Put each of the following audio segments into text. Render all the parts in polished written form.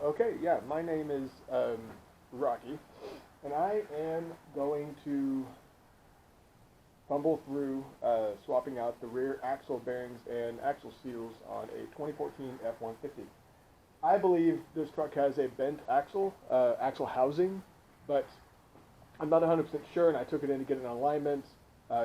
Okay, yeah, my name is Rocky, and I am going to fumble through swapping out the rear axle bearings and axle seals on a 2014 F150. I believe this truck has a bent axle housing, but I'm not 100% sure, and I took it in to get an alignment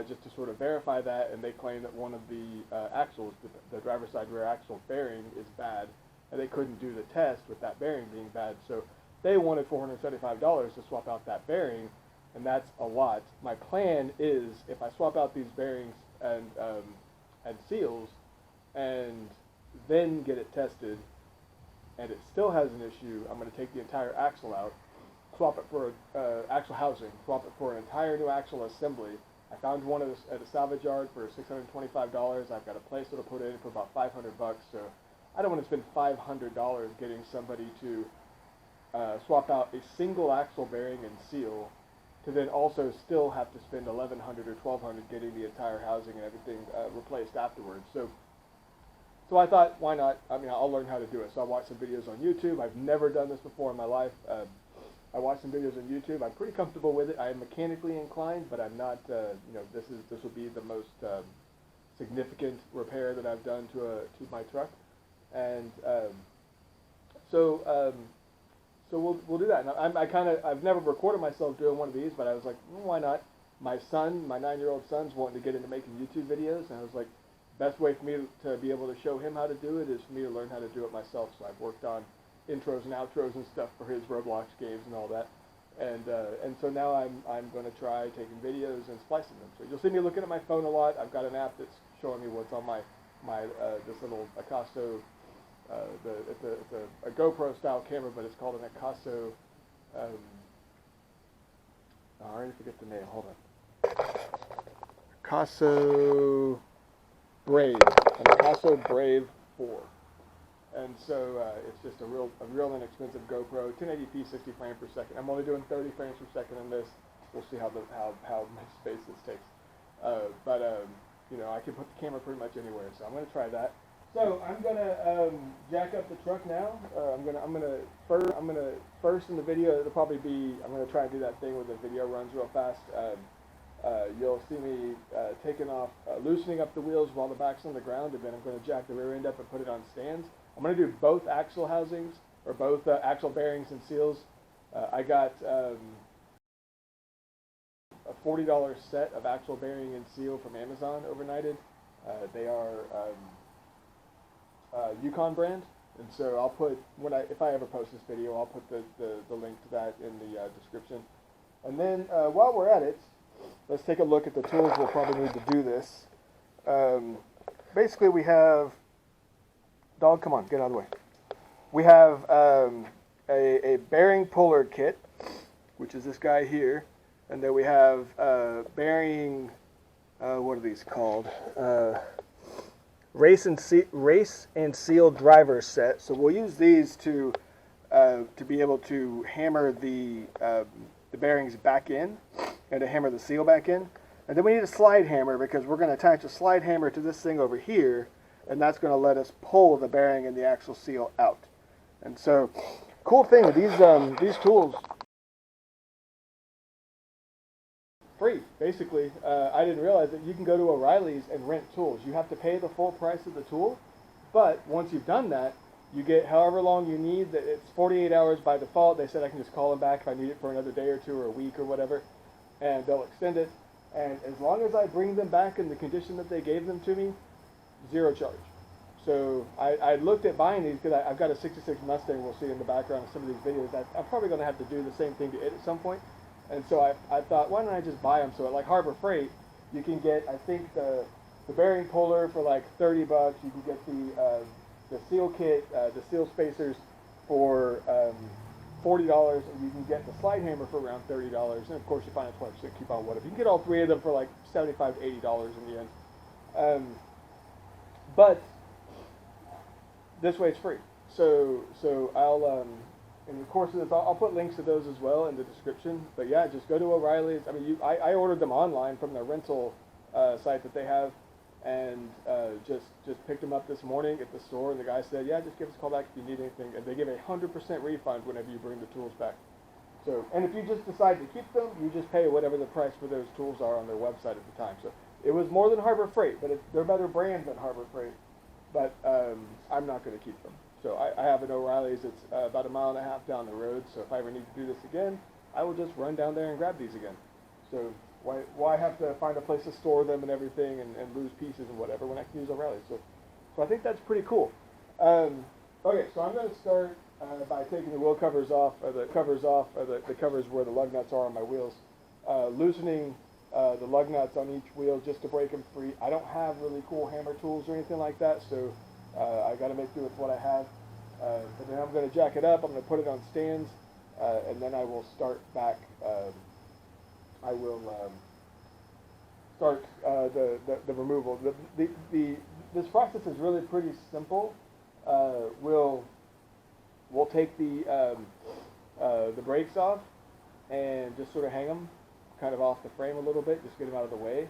just to sort of verify that, and they claim that one of the axles, the driver's side rear axle bearing, is bad, and they couldn't do the test with that bearing being bad, so they wanted $475 to swap out that bearing, and that's a lot. My plan is, if I swap out these bearings and seals, and then get it tested, and it still has an issue, I'm going to take the entire axle out, swap it for axle housing, swap it for an entire new axle assembly. I found one at a salvage yard for $625. I've got a place that'll put it in for about $500, so I don't want to spend $500 getting somebody to swap out a single axle bearing and seal, to then also still have to spend $1,100 or $1,200 getting the entire housing and everything replaced afterwards. So I thought, why not? I mean, I'll learn how to do it. So I watched some videos on YouTube. I've never done this before in my life. I watched some videos on YouTube. I'm pretty comfortable with it. I am mechanically inclined, but I'm not. This will be the most significant repair that I've done to my truck, and so we'll do that. And I've never recorded myself doing one of these, but I was like, why not? My 9-year-old son's wanting to get into making YouTube videos, and I was like, best way for me to be able to show him how to do it is for me to learn how to do it myself. So I've worked on intros and outros and stuff for his Roblox games and all that, and so now I'm going to try taking videos and splicing them. So you'll see me looking at my phone a lot. I've got an app that's showing me what's on my this little Acaso. It's a GoPro style camera, but it's called an Acaso. I already forget the name. Hold on. Acaso Brave, an Acaso Brave 4. And so it's just a real inexpensive GoPro, 1080p, 60 frames per second. I'm only doing 30 frames per second in this. We'll see how much space this takes. But you know, I can put the camera pretty much anywhere, so I'm going to try that. So I'm going to jack up the truck now. I'm gonna first in the video, it'll probably be, I'm going to try and do that thing where the video runs real fast. You'll see me loosening up the wheels while the back's on the ground, and then I'm going to jack the rear end up and put it on stands. I'm going to do both axle housings, or both axle bearings and seals. I got a $40 set of axle bearing and seal from Amazon overnighted. They are Yukon brand, and so I'll put, if I ever post this video, I'll put the link to that in the description. And then while we're at it, let's take a look at the tools we'll probably need to do this. Basically, we have, dog, come on, get out of the way. We have a bearing puller kit, which is this guy here, and then we have bearing, what are these called? Race and seal driver set. So we'll use these to be able to hammer the bearings back in, and to hammer the seal back in. And then we need a slide hammer, because we're going to attach a slide hammer to this thing over here, and that's going to let us pull the bearing and the axle seal out. And so, cool thing with these tools, free, basically. I didn't realize that you can go to O'Reilly's and rent tools. You have to pay the full price of the tool, but once you've done that, you get however long you need. It's 48 hours by default. They said I can just call them back if I need it for another day or two or a week or whatever, and they'll extend it. And as long as I bring them back in the condition that they gave them to me, zero charge. So I looked at buying these because I've got a 66 Mustang we'll see in the background of some of these videos. I'm probably going to have to do the same thing to it at some point. And so I thought, why don't I just buy them? So at like Harbor Freight, you can get, I think, the bearing puller for like $30. You can get the seal kit, the seal spacers for $40, and you can get the slide hammer for around $30. And of course, you find a 20% coupon, whatever. You can get all three of them for like $75 to $80 in the end. But this way it's free. So I'll in the course of this, I'll put links to those as well in the description. But yeah, just go to O'Reilly's. I mean, I ordered them online from the rental site that they have, and just picked them up this morning at the store, and the guy said, yeah, just give us a call back if you need anything, and they give a 100% refund whenever you bring the tools back. So, and if you just decide to keep them, you just pay whatever the price for those tools are on their website at the time. So it was more than Harbor Freight, but they're better brands than Harbor Freight, but I'm not going to keep them. So I have an O'Reilly's. It's about a mile and a half down the road, so if I ever need to do this again, I will just run down there and grab these again. So why have to find a place to store them and everything and lose pieces and whatever when I can use O'Reilly's? So I think that's pretty cool. Okay, so I'm going to start by taking the wheel covers off, the covers where the lug nuts are on my wheels, loosening the lug nuts on each wheel just to break them free. I don't have really cool hammer tools or anything like that, so I got to make do with what I have. But then I'm going to jack it up. I'm going to put it on stands, and then I will start back. I will start the removal. This process is really pretty simple. We'll take the brakes off and just sort of hang them kind of off the frame a little bit, just get them out of the way,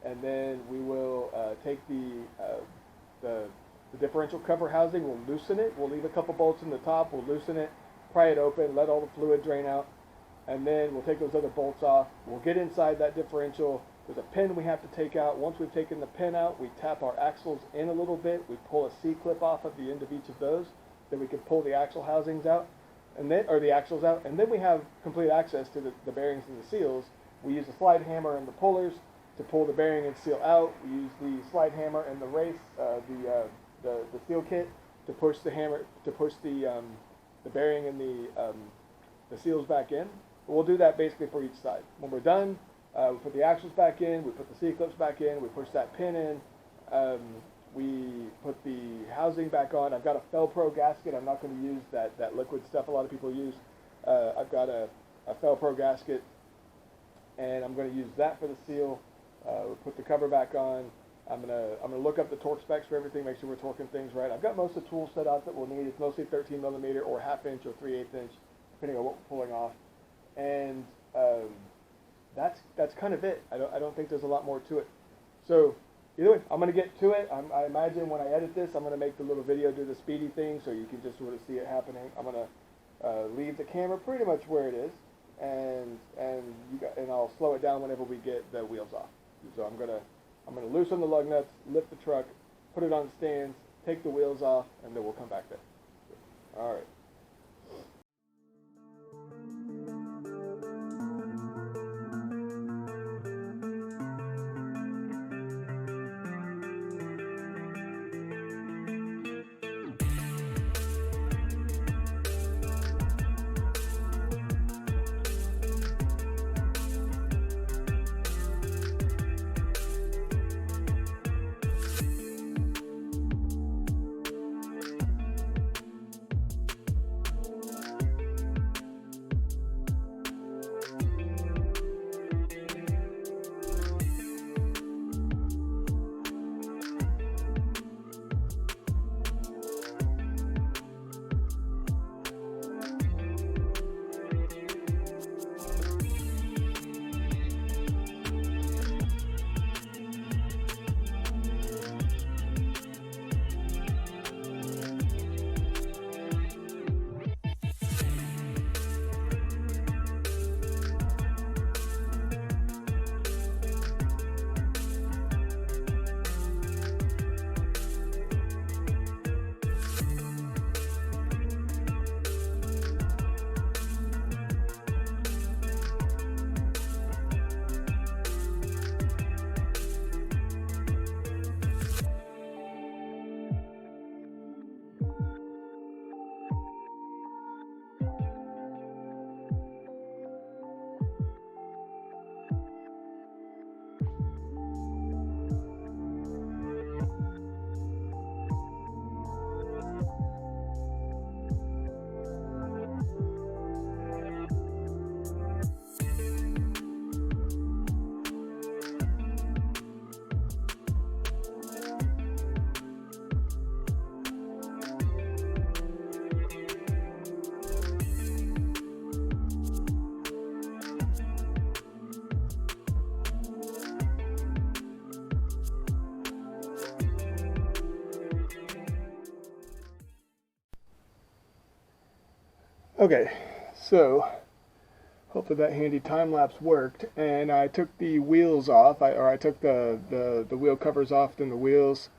and then we will take the differential cover housing. We'll loosen it. We'll leave a couple bolts in the top. We'll loosen it, pry it open, let all the fluid drain out, and then we'll take those other bolts off. We'll get inside that differential. There's a pin we have to take out. Once we've taken the pin out, we tap our axles in a little bit. We pull a C-clip off of the end of each of those. Then we can pull the axle housings out, or the axles out, and then we have complete access to the bearings and the seals. We use the slide hammer and the pullers to pull the bearing and seal out. We use the slide hammer and the race, the seal kit, to push the hammer, to push the bearing and the seals back in. But we'll do that basically for each side. When we're done, we put the axles back in, we put the C-clips back in, we push that pin in, we put the housing back on. I've got a Felpro gasket. I'm not going to use that liquid stuff a lot of people use. I've got a Felpro gasket, and I'm going to use that for the seal. We'll put the cover back on. I'm gonna look up the torque specs for everything, make sure we're torquing things right. I've got most of the tools set out that we'll need. It's mostly 13 millimeter or 1/2 inch or 3/8 inch, depending on what we're pulling off. And that's kind of it. I don't think there's a lot more to it. So either way, I'm gonna get to it. I imagine when I edit this, I'm gonna make the little video do the speedy thing, so you can just sort of see it happening. I'm gonna leave the camera pretty much where it is, and I'll slow it down whenever we get the wheels off. So I'm gonna loosen the lug nuts, lift the truck, put it on stands, take the wheels off, and then we'll come back there. All right. Okay, so hopefully that handy time lapse worked, and I took the wheels off, I took the wheel covers off from the wheels,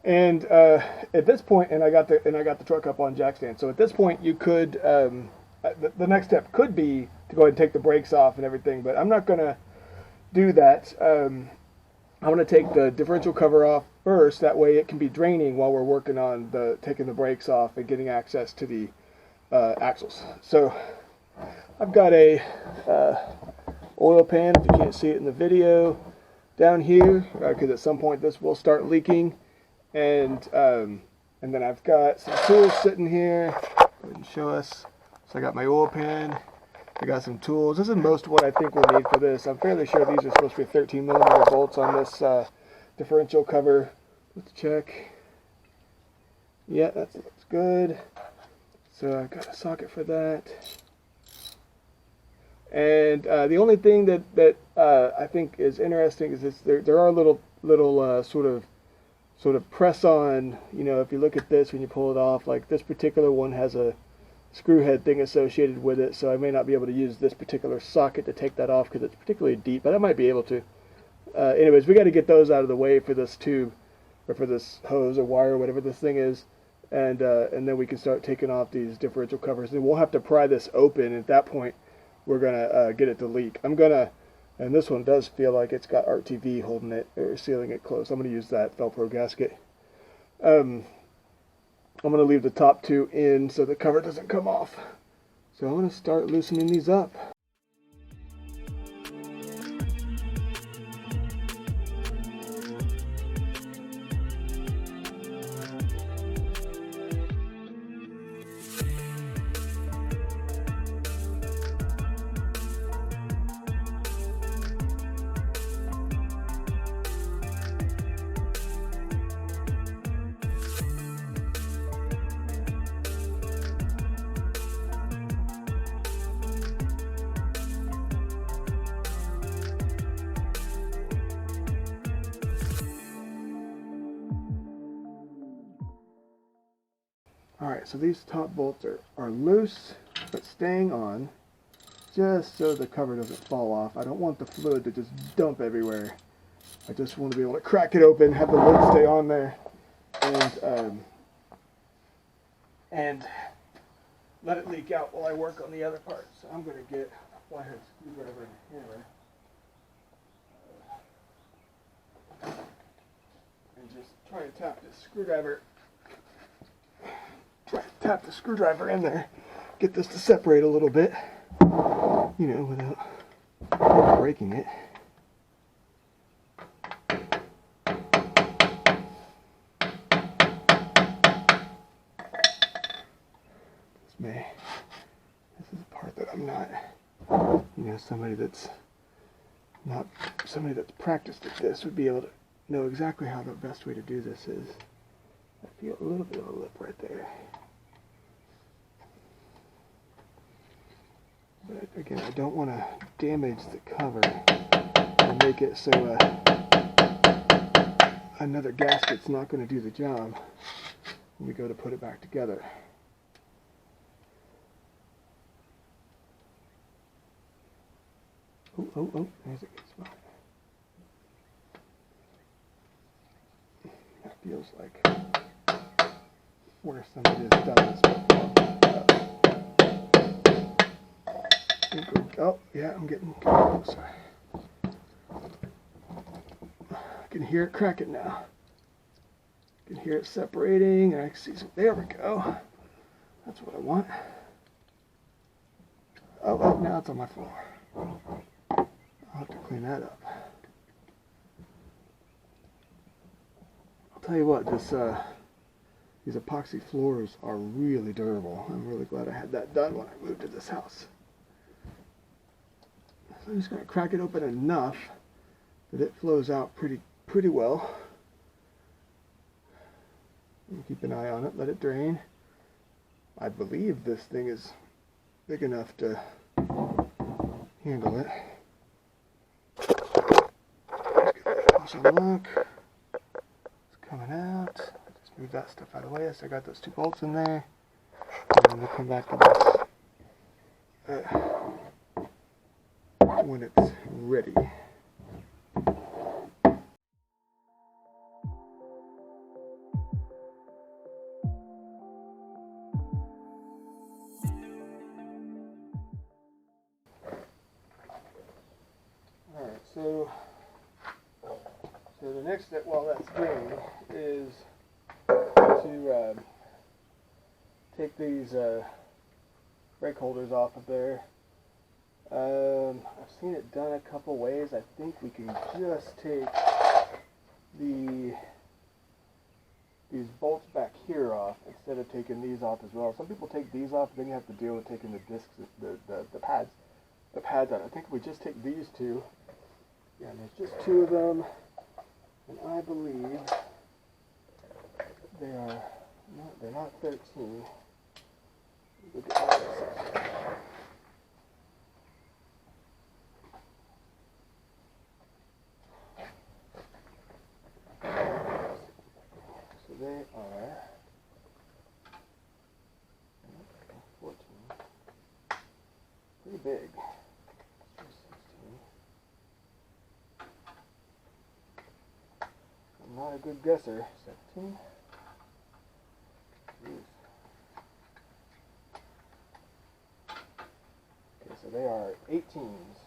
and at this point, and I got the truck up on jack stand. So at this point, you could the next step could be to go ahead and take the brakes off and everything, but I'm not gonna do that. I'm gonna take the differential cover off first. That way, it can be draining while we're working on taking the brakes off and getting access to the axles. So I've got a oil pan, if you can't see it in the video, down here, because at some point this will start leaking, and then I've got some tools sitting here. Go ahead and show us. So I got my oil pan, I got some tools. This is most of what I think we'll need for this. I'm fairly sure these are supposed to be 13mm bolts on this differential cover. Let's check. Yeah, that looks good. So I've got a socket for that. And the only thing that I think is interesting is this, there are little sort of press on, you know, if you look at this when you pull it off, like this particular one has a screw head thing associated with it, so I may not be able to use this particular socket to take that off because it's particularly deep, but I might be able to. Anyways, we got to get those out of the way for this tube, or for this hose or wire or whatever this thing is, and then we can start taking off these differential covers. And we'll have to pry this open, and at that point we're gonna get it to leak. And this one does feel like it's got RTV holding it or sealing it closed. I'm gonna use that Velcro gasket. I'm gonna leave the top two in so the cover doesn't come off. So I'm gonna start loosening these up. Alright, so these top bolts are loose, but staying on, just so the cover doesn't fall off. I don't want the fluid to just dump everywhere. I just want to be able to crack it open, have the lid stay on there, and let it leak out while I work on the other part. So I'm going to get a flathead screwdriver and hammer, and just try and tap this screwdriver. Tap the screwdriver in there, get this to separate a little bit, you know, without breaking it. This is a part that I'm not, you know, somebody that's practiced at this would be able to know exactly how the best way to do this is. I feel a little bit of a lip right there. But again, I don't want to damage the cover and make it so another gasket's not going to do the job when we go to put it back together. Oh, there's a good spot. That feels like where somebody has done this before. Oh, yeah, I'm getting closer. I can hear it cracking now. I can hear it separating. I can see some. There we go. That's what I want. Oh, now it's on my floor. I'll have to clean that up. I'll tell you what, these epoxy floors are really durable. I'm really glad I had that done when I moved to this house. So I'm just going to crack it open enough that it flows out pretty well. And keep an eye on it, let it drain. I believe this thing is big enough to handle it. Let's get that look. It's coming out. Just move that stuff out of the way. So I got those two bolts in there. And then we'll come back to this. when it's ready. Alright, so the next step while that's doing is to take these brake holders off of there. I've seen it done a couple ways. I think we can just take these bolts back here off instead of taking these off as well. Some people take these off, then you have to deal with taking the discs, the pads out. I think if we just take these two, yeah, and there's just two of them, and I believe they're not 13. Look at this. So they are 14. Pretty big. 16. I'm not a good guesser. 17. So they are 18s.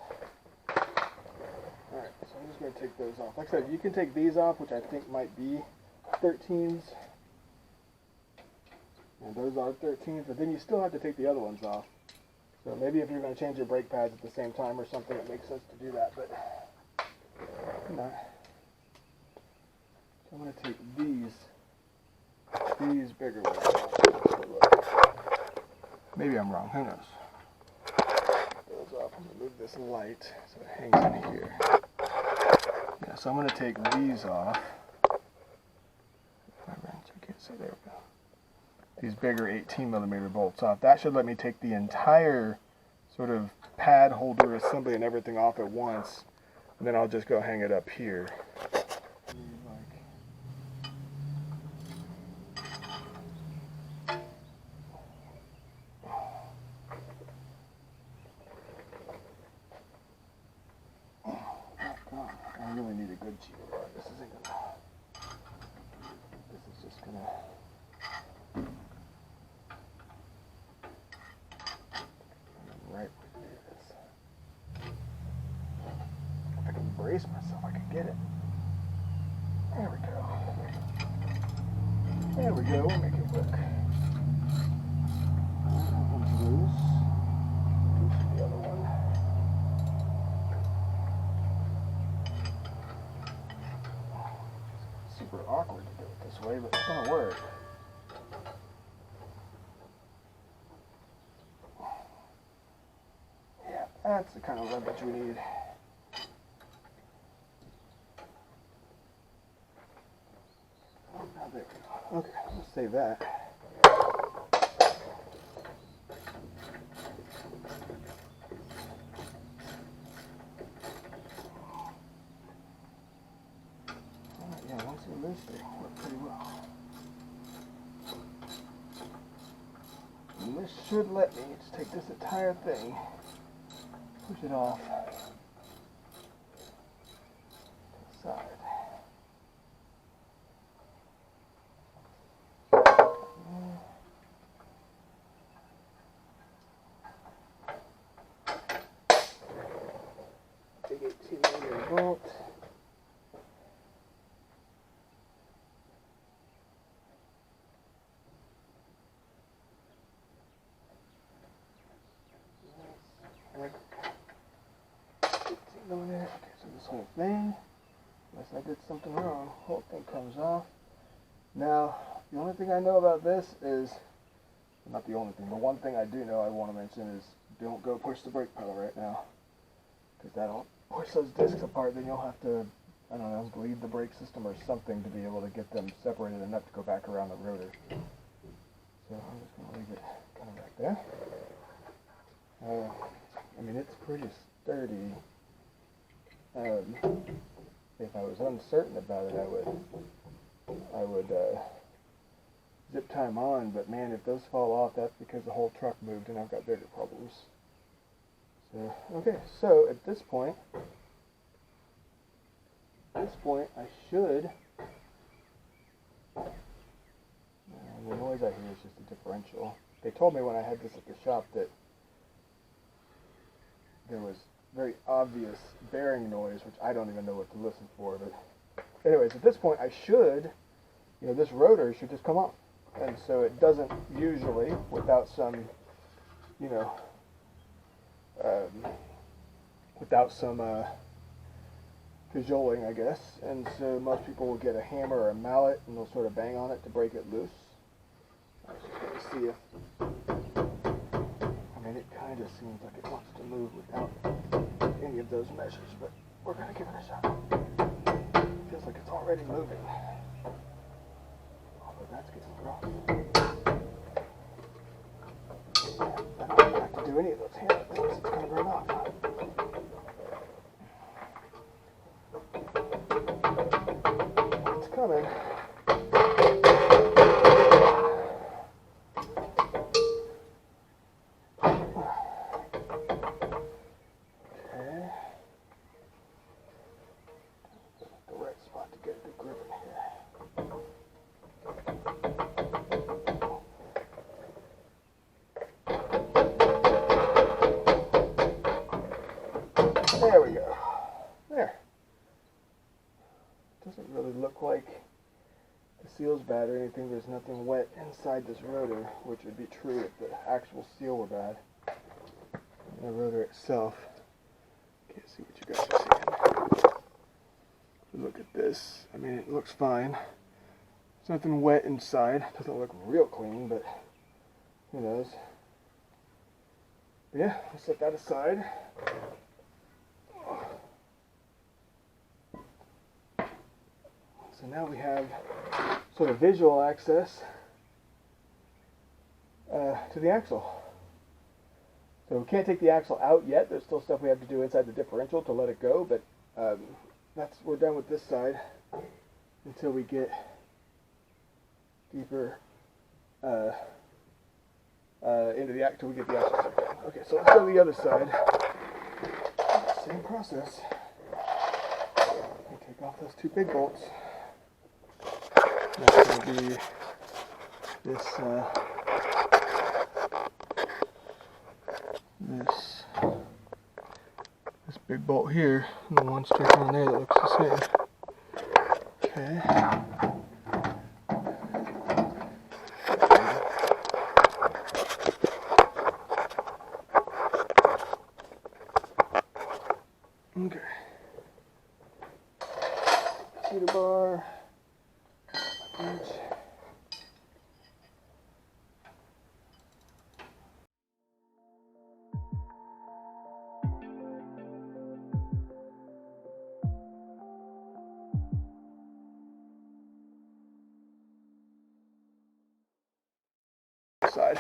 Alright, so I'm just going to take those off. Like I said, you can take these off, which I think might be 13s. And those are 13s, but then you still have to take the other ones off. So maybe if you're going to change your brake pads at the same time or something, it makes sense to do that, but not. So I'm going to take these bigger ones off. Maybe I'm wrong, who knows? Off. I'm going to move this light so it hangs in here. Yeah, so I'm going to take these off. I can't see, there we go. These bigger 18mm bolts off. That should let me take the entire sort of pad holder assembly and everything off at once, and then I'll just go hang it up here. I really need a good cheat rod. This is just gonna. Right where it is. If I can brace myself, I can get it. There we go. There we go. We'll make it work. That one's loose. The other one. Super awkward to do it this way, but it's gonna work. Yeah, that's the kind of leverage we need. Now there we go. Okay, let's save that. Yeah, once we loose, they work pretty well. And this should let me just take this entire thing, push it off to the side. Big 18mm bolt. Okay, so this whole thing, unless I did something wrong, whole thing comes off. Now, the only thing I know about this is, not the only thing, but one thing I do know I want to mention is don't go push the brake pedal right now, because that'll push those discs apart. Then you'll have to, I don't know, bleed the brake system or something to be able to get them separated enough to go back around the rotor. So I'm just going to leave it kind of back there. I mean, it's pretty sturdy. If I was uncertain about it, I would zip tie them on, but man, if those fall off, that's because the whole truck moved and I've got bigger problems. So, okay, so at this point I should, the noise I hear is just a differential. They told me when I had this at the shop that there was very obvious bearing noise, which I don't even know what to listen for, but anyways, at this point I should, this rotor should just come off. And so it doesn't usually without some, cajoling, I guess. And so most people will get a hammer or a mallet and they'll sort of bang on it to break it loose. I was just going to see if, it kind of seems like it wants to move without any of those measures, but we're going to give it a shot. It feels like it's already moving. Although that's getting rough. I don't have to do any of those hammer things, it's going to run off. It's coming. There we go. There. Doesn't really look like the seal's bad or anything. There's nothing wet inside this rotor, which would be true if the actual seal were bad. And the rotor itself, can't see what you guys are seeing. Look at this. It looks fine. There's nothing wet inside. Doesn't look real clean, but who knows. But yeah, I'll set that aside. So now we have sort of visual access to the axle. So we can't take the axle out yet. There's still stuff we have to do inside the differential to let it go, but we're done with this side until we get deeper into the axle. Till we get the axle set down. Okay, so let's go to the other side. Same process. We take off those two big bolts. That's going to be this big bolt here, and the one straight on there that looks the same. Okay. Okay. Cedar bar. Side.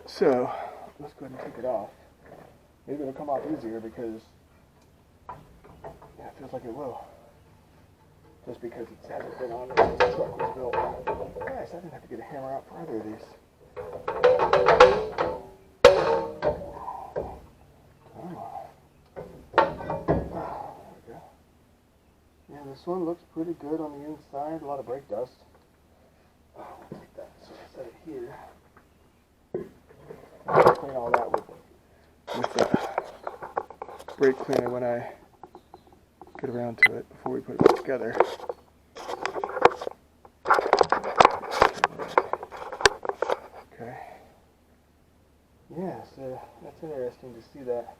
So let's go ahead and take it off. Maybe it'll come off easier because it feels like it will. Just because it hasn't been on since the truck was built. Nice, I didn't have to get a hammer out for either of these. There we go. Yeah, this one looks pretty good on the inside. A lot of brake dust. We'll take that, so I'll set it here. I'll clean all that with brake cleaner when I get around to it before we put it back together. Okay. Yeah, so that's interesting to see that.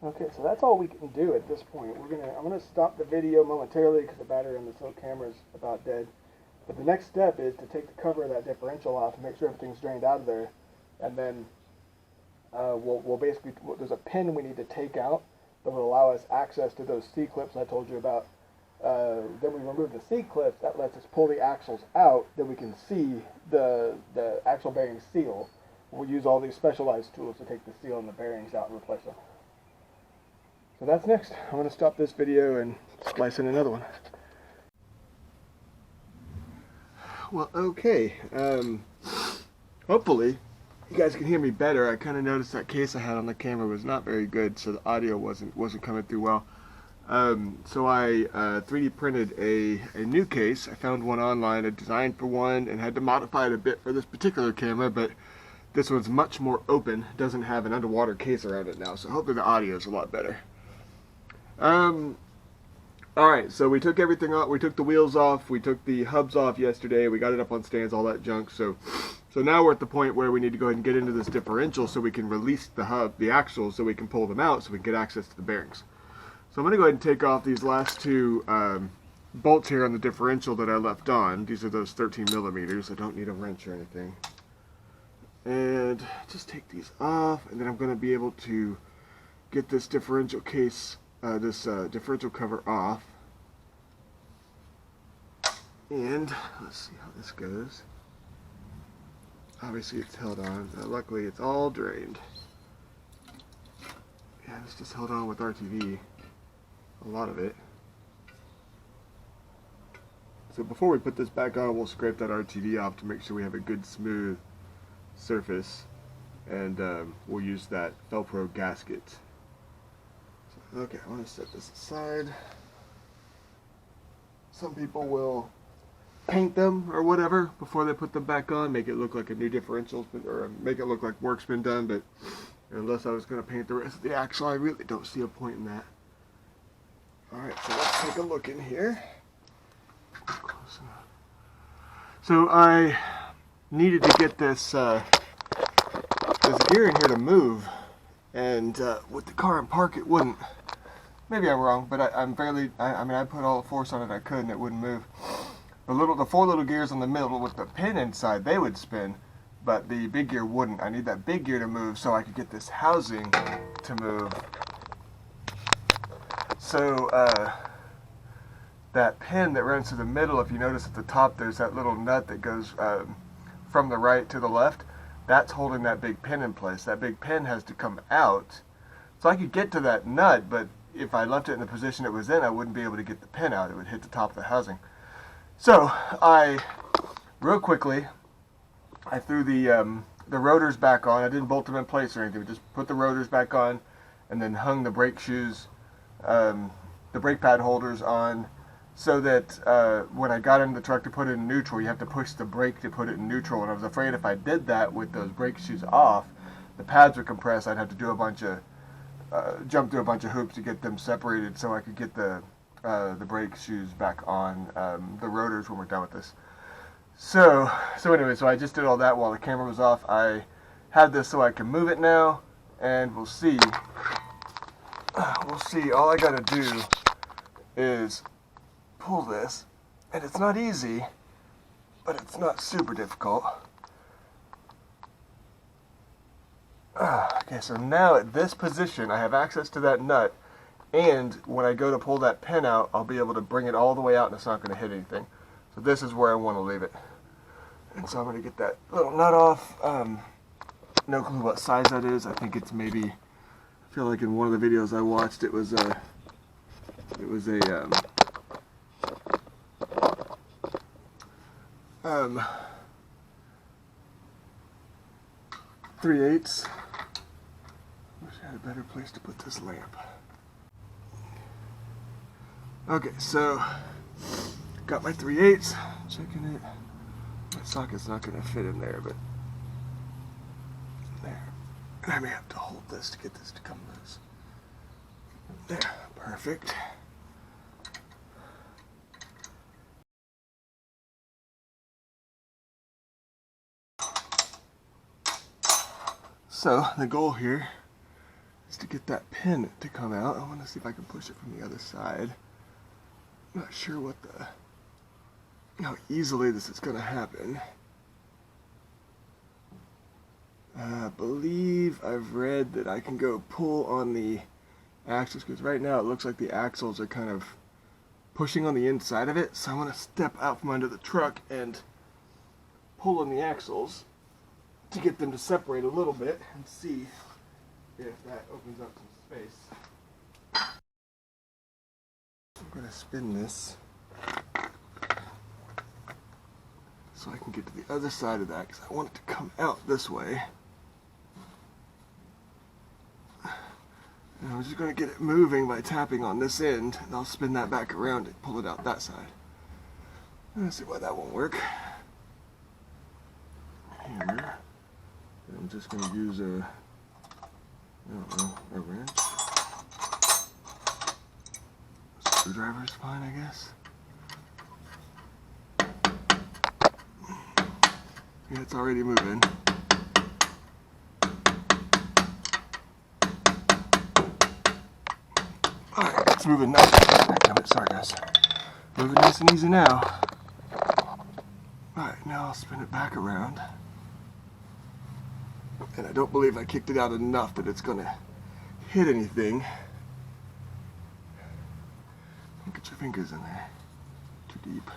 Okay, so that's all we can do at this point. I'm gonna stop the video momentarily because the battery on this little camera is about dead. But the next step is to take the cover of that differential off and make sure everything's drained out of there, and then we'll basically, there's a pin we need to take out that will allow us access to those C-clips I told you about. Then we remove the C-clips, that lets us pull the axles out, then we can see the axle bearing seal. We'll use all these specialized tools to take the seal and the bearings out and replace them. So that's next. I'm going to stop this video and splice in another one. Well, okay. Hopefully you guys can hear me better. I kind of noticed that case I had on the camera was not very good, so the audio wasn't coming through well. So I 3D printed a new case. I found one online, a design for one, and had to modify it a bit for this particular camera, but this one's much more open. It doesn't have an underwater case around it now, so hopefully the audio is a lot better. Alright, so we took everything off. We took the wheels off. We took the hubs off yesterday. We got it up on stands, all that junk. So now we're at the point where we need to go ahead and get into this differential so we can release the axles, so we can pull them out so we can get access to the bearings. So I'm going to go ahead and take off these last two bolts here on the differential that I left on. These are those 13 millimeters. I don't need a wrench or anything. And just take these off, and then I'm going to be able to get this differential case, differential cover off. And let's see how this goes. Obviously it's held on. Luckily it's all drained. Yeah, it's just held on with RTV. A lot of it. So before we put this back on, we'll scrape that RTV off to make sure we have a good smooth surface. And we'll use that Velcro gasket. So, okay, I want to set this aside. Some people will paint them or whatever before they put them back on, make it look like a new differential, or make it look like work's been done, but unless I was going to paint the rest of the axle, I really don't see a point in that. Alright, so let's take a look in here. Close enough. So I needed to get this this gear in here to move, and with the car in park it wouldn't. Maybe I'm wrong, but I mean I put all the force on it I could and it wouldn't move. The four little gears in the middle with the pin inside, they would spin, but the big gear wouldn't. I need that big gear to move so I could get this housing to move. So that pin that runs through the middle, if you notice at the top there's that little nut that goes from the right to the left. That's holding that big pin in place. That big pin has to come out. So I could get to that nut, but if I left it in the position it was in, I wouldn't be able to get the pin out. It would hit the top of the housing. So real quickly, I threw the rotors back on. I didn't bolt them in place or anything. We just put the rotors back on and then hung the brake shoes, the brake pad holders on, so that when I got in the truck to put it in neutral, you have to push the brake to put it in neutral. And I was afraid if I did that with those brake shoes off, the pads would compress. I'd have to do a bunch of jump through a bunch of hoops to get them separated so I could get the brake shoes back on the rotors when we're done with this. So anyway, so I just did all that while the camera was off. I have this so I can move it now, and we'll see. All I gotta do is pull this, and it's not easy, but it's not super difficult. Okay, so now at this position, I have access to that nut, and when I go to pull that pin out, I'll be able to bring it all the way out and it's not going to hit anything. So this is where I want to leave it. And so I'm going to get that little nut off. No clue what size that is. I think it's maybe, I feel like in one of the videos I watched it was a 3/8. Wish I had a better place to put this lamp. Okay, so got my 3/8, checking it. My socket's not going to fit in there, but there. And I may have to hold this to get this to come loose. There, perfect. So the goal here is to get that pin to come out. I want to see if I can push it from the other side. I'm not sure how easily this is going to happen. I believe I've read that I can go pull on the axles, because right now it looks like the axles are kind of pushing on the inside of it. So I'm going to step out from under the truck and pull on the axles to get them to separate a little bit and see if that opens up some space. I'm going to spin this so I can get to the other side of that, because I want it to come out this way. And I'm just going to get it moving by tapping on this end, and I'll spin that back around and pull it out that side. Let's see why that won't work. Hammer. And I'm just going to use a wrench. Screwdriver's fine, I guess. Yeah, it's already moving. Alright, it's moving nice. Damn it, sorry guys. Moving nice and easy now. Alright, now I'll spin it back around. And I don't believe I kicked it out enough that it's going to hit anything. Don't get your fingers in there. Too deep.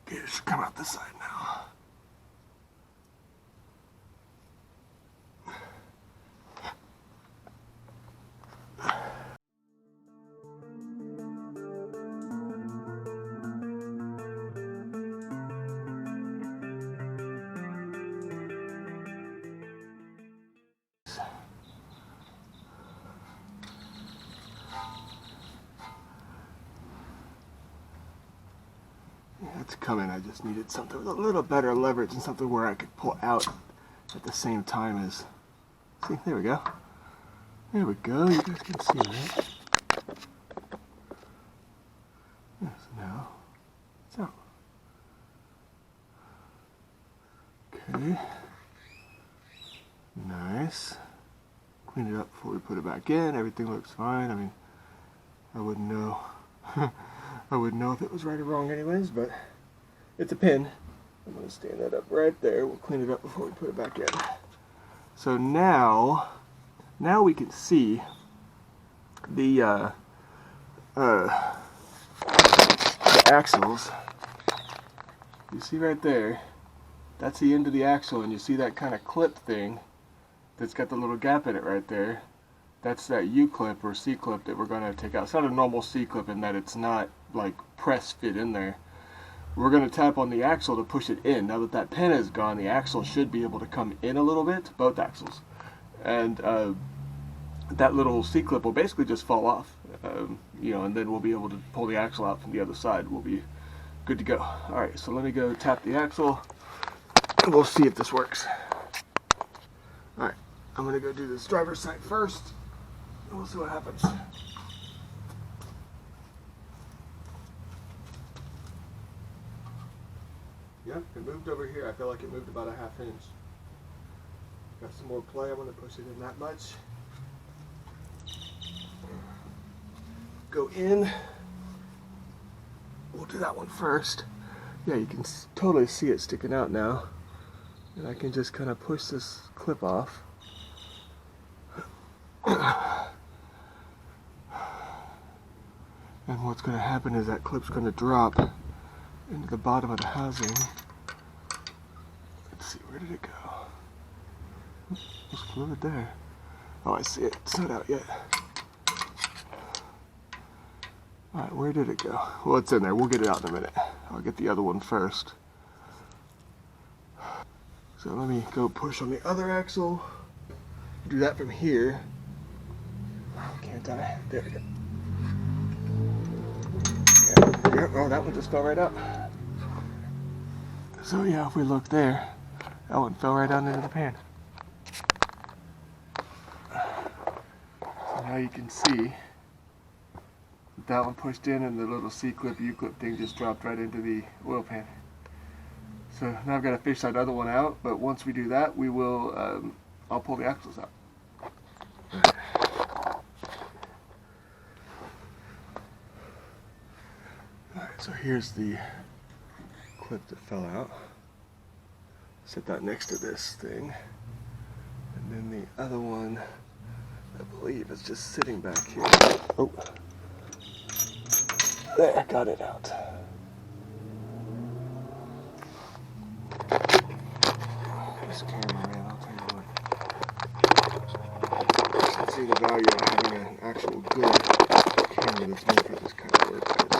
Okay, it should come out this side now. It's coming. I just needed something with a little better leverage and something where I could pull out at the same time as. See, there we go. There we go. You guys can see that. Yes, now it's out. Okay. Nice. Clean it up before we put it back in. Everything looks fine. I mean, I wouldn't know. I wouldn't know if it was right or wrong anyways, but it's a pin. I'm going to stand that up right there. We'll clean it up before we put it back in. So now we can see the axles. You see right there, that's the end of the axle, and you see that kind of clip thing that's got the little gap in it right there. That's that U-clip or C-clip that we're going to take out. It's not a normal C-clip in that it's not like press fit in there. We're going to tap on the axle to push it in. Now that that pin is gone, the axle should be able to come in a little bit, both axles. And that little C-clip will basically just fall off, you know, and then we'll be able to pull the axle out from the other side. We'll be good to go. Alright, so let me go tap the axle, and we'll see if this works. Alright, I'm going to go do this driver's side first, and we'll see what happens. Yep, it moved over here. I feel like it moved about a ½ inch. Got some more play. I'm going to push it in that much. Go in. We'll do that one first. Yeah, you can totally see it sticking out now. And I can just kind of push this clip off. And what's going to happen is that clip's going to drop into the bottom of the housing. Let's see, where did it go? Just flew it there. Oh, I see it. It's not out yet. Alright, where did it go? Well, it's in there. We'll get it out in a minute. I'll get the other one first. So let me go push on the other axle. Do that from here. Can't I? There we go. Yeah, oh, that one just fell right up. So yeah, if we look there, that one fell right down into the pan. So now you can see that one pushed in and the little C-clip, U-clip thing just dropped right into the oil pan. So now I've got to fish that other one out, but once we do that, we will, I'll pull the axles out. Alright, so here's the clip that fell out. Set that next to this thing. And then the other one, I believe, is just sitting back here. Oh. There, got it out. This camera, man, I'll tell you what. You can see the value of having an actual good with this motor just kind of works, but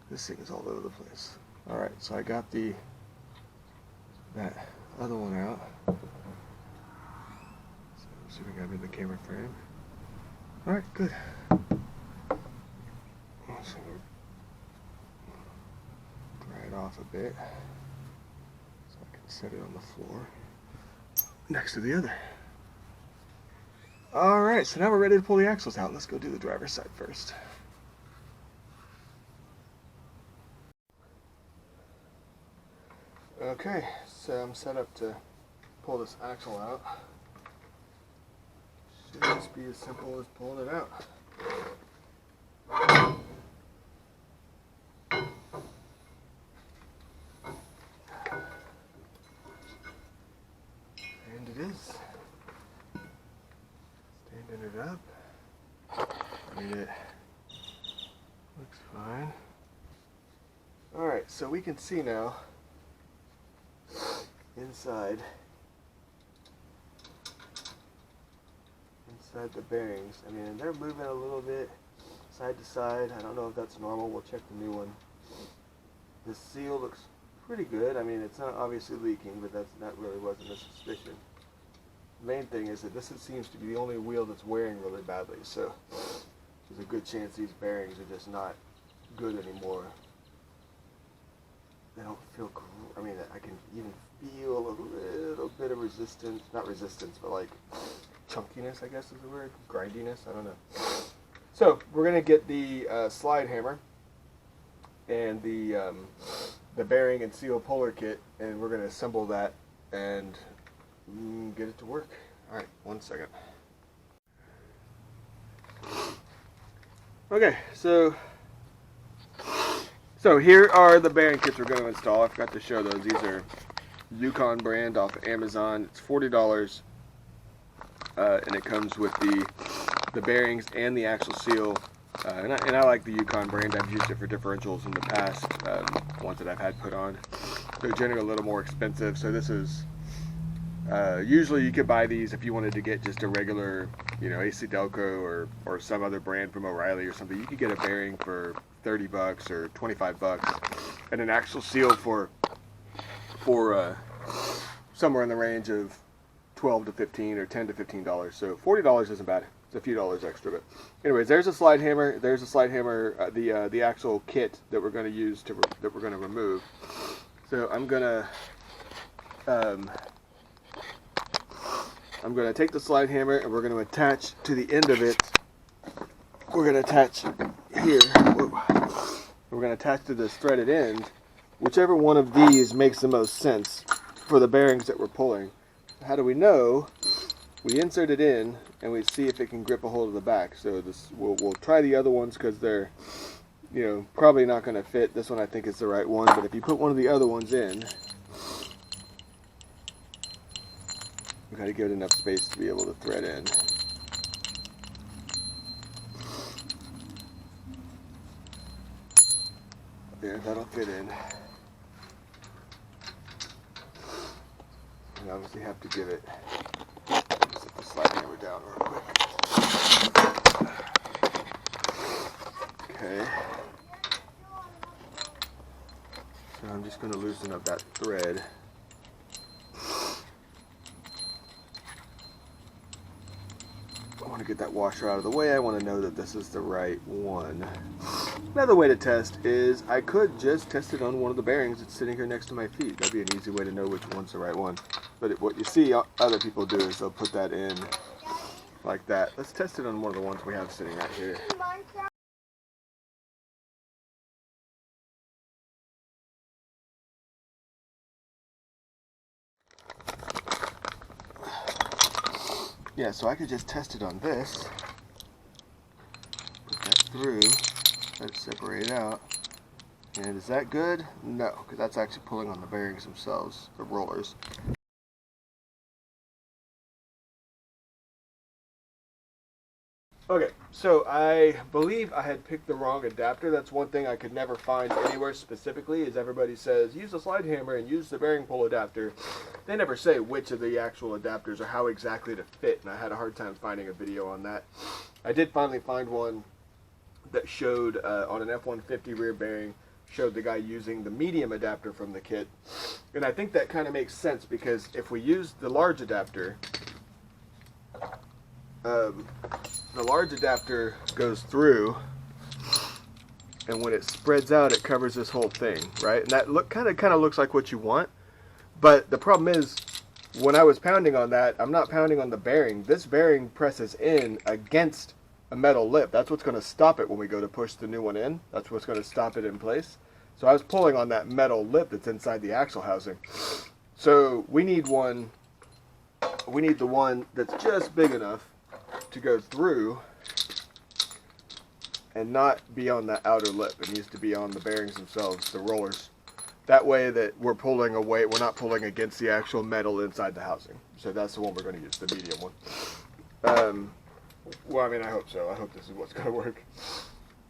this thing is all over the place. Alright, so I got that other one out. So assuming I'm in the camera frame. Alright, good. So dry it off a bit so I can set it on the floor next to the other. Alright, so now we're ready to pull the axles out. Let's go do the driver's side first. Okay, so I'm set up to pull this axle out. Should just be as simple as pulling it out. And it is. Standing it up. I mean, it looks fine. Alright, so we can see now inside the bearings. I mean, they're moving a little bit side to side. I don't know if that's normal. We'll check the new one. The seal looks pretty good. I mean, it's not obviously leaking, but that really wasn't a suspicion. The main thing is that this seems to be the only wheel that's wearing really badly, so there's a good chance these bearings are just not good anymore. They don't feel cool. I mean, I can even feel a little bit of resistance. Not resistance, but like chunkiness, I guess is the word. Grindiness, I don't know. So, we're going to get the slide hammer and the bearing and seal puller kit, and we're going to assemble that and get it to work. Alright, 1 second. Okay, so here are the bearing kits we're going to install. I forgot to show those. These are Yukon brand off of Amazon. It's $40, and it comes with the bearings and the axle seal. And I like the Yukon brand. I've used it for differentials in the past, ones that I've had put on. They're generally a little more expensive, so this is usually you could buy these if you wanted to get just a regular, AC Delco or some other brand from O'Reilly or something. You could get a bearing for $30 or $25, and an axle seal for somewhere in the range of $12 to $15 or $10 to $15. So $40 isn't bad. It's a few dollars extra, but anyways, there's a slide hammer. There's a slide hammer. The axle kit that we're going to use that we're going to remove. So I'm gonna take the slide hammer and we're going to attach to the end of it. We're going to attach here. We're going to attach to this threaded end. Whichever one of these makes the most sense for the bearings that we're pulling. How do we know? We insert it in and we see if it can grip a hold of the back. So we'll try the other ones because they're probably not going to fit. This one I think is the right one, but if you put one of the other ones in, we've got to give it enough space to be able to thread in. There, that'll fit in. And obviously have to give it, set the slide hammer down real quick. Okay. So I'm just going to loosen up that thread. I want to get that washer out of the way. I want to know that this is the right one. Another way to test is I could just test it on one of the bearings that's sitting here next to my feet. That'd be an easy way to know which one's the right one. But what you see other people do is they'll put that in like that. Let's test it on one of the ones we have sitting right here. Yeah, so I could just test it on this, put that through, let it separate out, and is that good? No, because that's actually pulling on the bearings themselves, the rollers. Okay, so I believe I had picked the wrong adapter. That's one thing I could never find anywhere specifically, is everybody says use the slide hammer and use the bearing pull adapter. They never say which of the actual adapters or how exactly to fit, and I had a hard time finding a video on that. I did finally find one that showed on an F150 rear bearing, showed the guy using the medium adapter from the kit. And I think that kind of makes sense, because if we use the large adapter, goes through, and when it spreads out, it covers this whole thing, right? And that kind of looks like what you want. But the problem is, when I was pounding on that, I'm not pounding on the bearing. This bearing presses in against a metal lip. That's what's going to stop it when we go to push the new one in. That's what's going to stop it in place. So I was pulling on that metal lip that's inside the axle housing. So we need the one that's just big enough to go through and not be on that outer lip. It needs to be on the bearings themselves, the rollers. That way that we're pulling away, we're not pulling against the actual metal inside the housing. So that's the one we're going to use, the medium one. Well, I mean, I hope so. I hope this is what's going to work.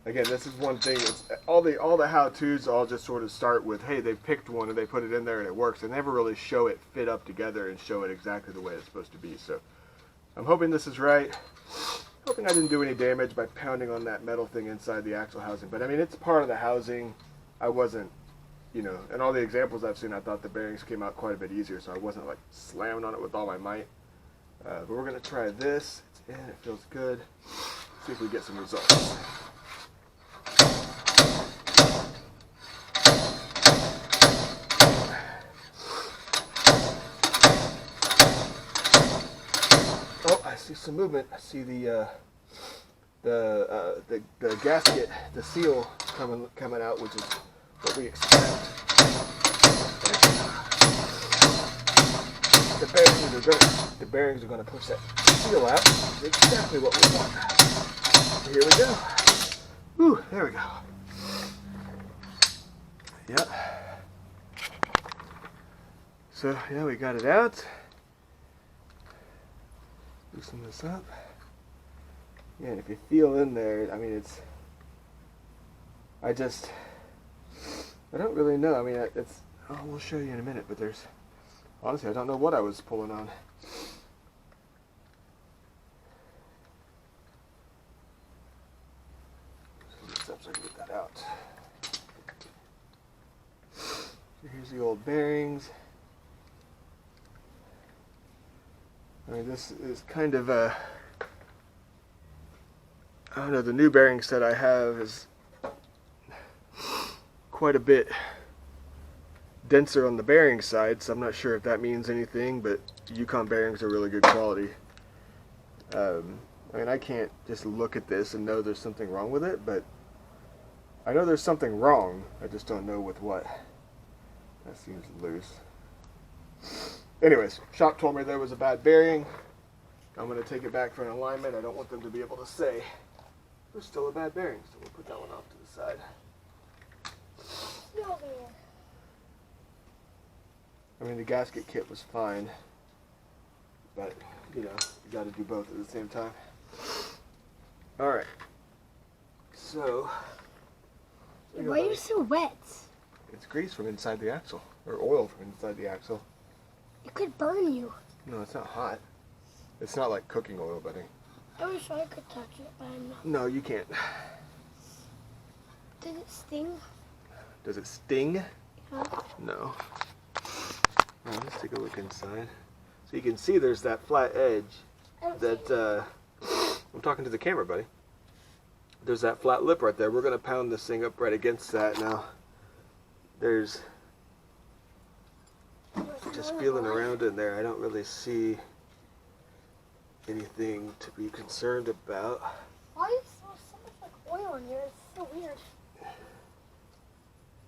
Again, this is one thing. It's, all the how-tos all just sort of start with, hey, they picked one and they put it in there and it works. They never really show it fit up together and show it exactly the way it's supposed to be. So I'm hoping this is right. Hoping I didn't do any damage by pounding on that metal thing inside the axle housing. But I mean, it's part of the housing. I wasn't, you know, in all the examples I've seen, I thought the bearings came out quite a bit easier, so I wasn't like slamming on it with all my might. But we're going to try this. It's in, it feels good. See if we get some results. Oh, I see some movement. I see the gasket, the seal coming out, which is what we expect. The bearings are going to push that seal out. That's exactly what we want. Here we go. Whew, there we go. Yep. So yeah, we got it out. Loosen this up. Yeah, and if you feel in there, I mean, it's. I don't really know. I mean, it's. Oh, we'll show you in a minute. But there's. Honestly, I don't know what I was pulling on. So I can get that out. So here's the old bearings. I mean, this is kind of a. I don't know. The new bearing set I have is quite a bit denser on the bearing side, so I'm not sure if that means anything, but Yukon bearings are really good quality. I mean, I can't just look at this and know there's something wrong with it, but I know there's something wrong. I just don't know with what. That seems loose. Anyways, shop told me there was a bad bearing. I'm going to take it back for an alignment. I don't want them to be able to say there's still a bad bearing, so we'll put that one off to the side. I mean, the gasket kit was fine, but, you know, you got to do both at the same time. Alright, so... Why are you so wet? It's grease from inside the axle, or oil from inside the axle. It could burn you. No, it's not hot. It's not like cooking oil, buddy. I wish I could touch it, but I'm not. No, you can't. Does it sting? Does it sting? Yeah. No. Right, let's take a look inside. So you can see there's that flat edge that, I'm talking to the camera, buddy. There's that flat lip right there. We're going to pound this thing up right against that now. There's, just feeling around in there, I don't really see anything to be concerned about. Why is there so much like oil in here? It's so weird.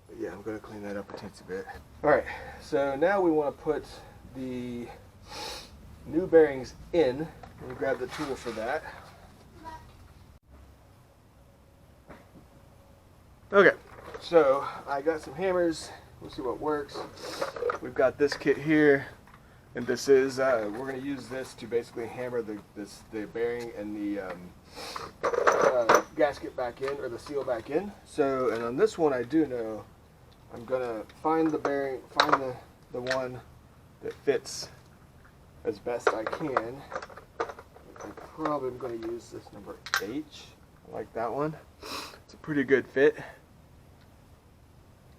But yeah, I'm going to clean that up a teensy bit. Alright, so now we want to put the new bearings in. Let me grab the tool for that. Okay, so I got some hammers. We'll see what works. We've got this kit here, and this is, we're going to use this to basically hammer the bearing and the gasket back in, or the seal back in. So, and on this one I do know, I'm going to find the bearing, find the one that fits as best I can. I probably am going to use this number H. I like that one. It's a pretty good fit.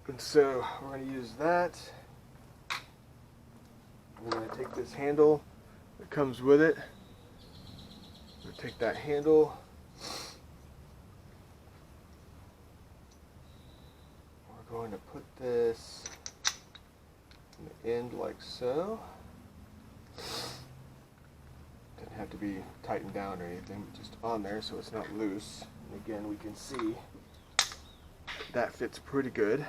And so we're going to use that. We're going to take this handle that comes with it. We're going to take that handle. We're going to put this in the end like so. Doesn't have to be tightened down or anything, but just on there so it's not loose. And again, we can see that fits pretty good.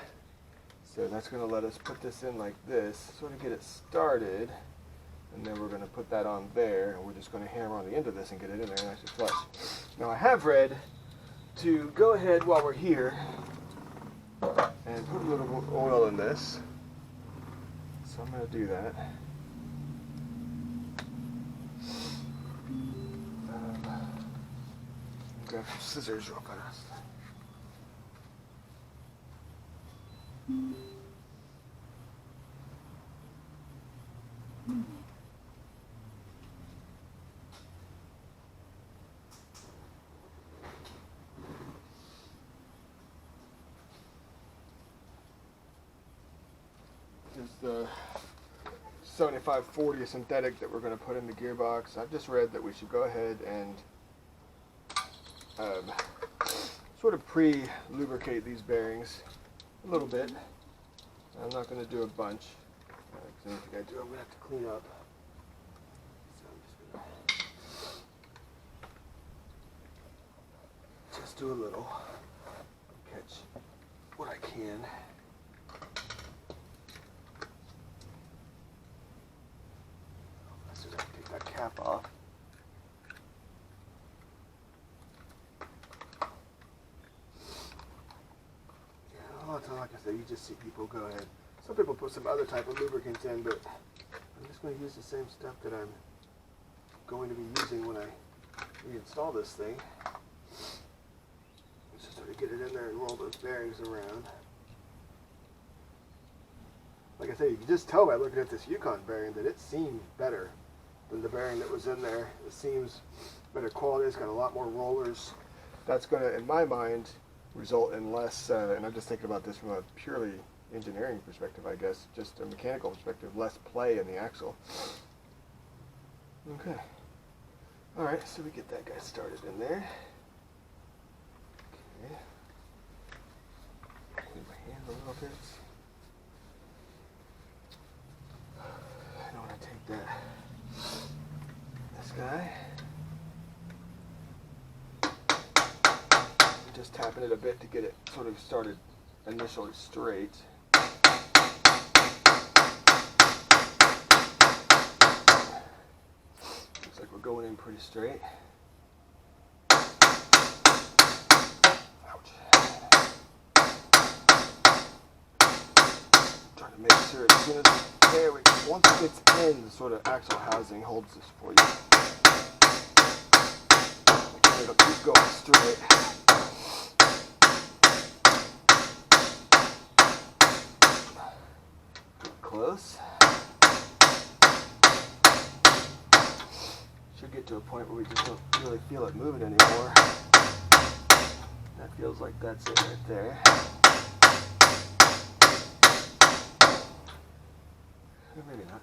So that's going to let us put this in like this, sort of get it started, and then we're going to put that on there, and we're just going to hammer on the end of this and get it in there nice and flush. Now I have read to go ahead while we're here and put a little oil in this, so I'm going to do that. Grab some scissors real fast. This is the 7540 synthetic that we're going to put in the gearbox. I've just read that we should go ahead and sort of pre-lubricate these bearings a little bit. I'm not going to do a bunch. Because anything I do, I'm going to have to clean up. So I'm just do a little. Catch what I can. Let's just have to take that cap off. Like I said, you just see people go ahead. Some people put some other type of lubricants in, but I'm just going to use the same stuff that I'm going to be using when I reinstall this thing. Just sort of get it in there and roll those bearings around. Like I said, you can just tell by looking at this Yukon bearing that it seemed better than the bearing that was in there. It seems better quality. It's got a lot more rollers. That's going to, in my mind, result in less, and I'm just thinking about this from a purely engineering perspective, I guess, just a mechanical perspective, less play in the axle. Okay. Alright, so we get that guy started in there. Okay. Clean my hands a little bit. I don't want to take this guy. Just tapping it a bit to get it sort of started initially straight. Looks like we're going in pretty straight. Ouch. Trying to make sure as soon as there we go. Once it gets in, the sort of axle housing holds this for you. It'll keep going straight. Close. Should get to a point where we just don't really feel it moving anymore. That feels like that's it right there. Or maybe not.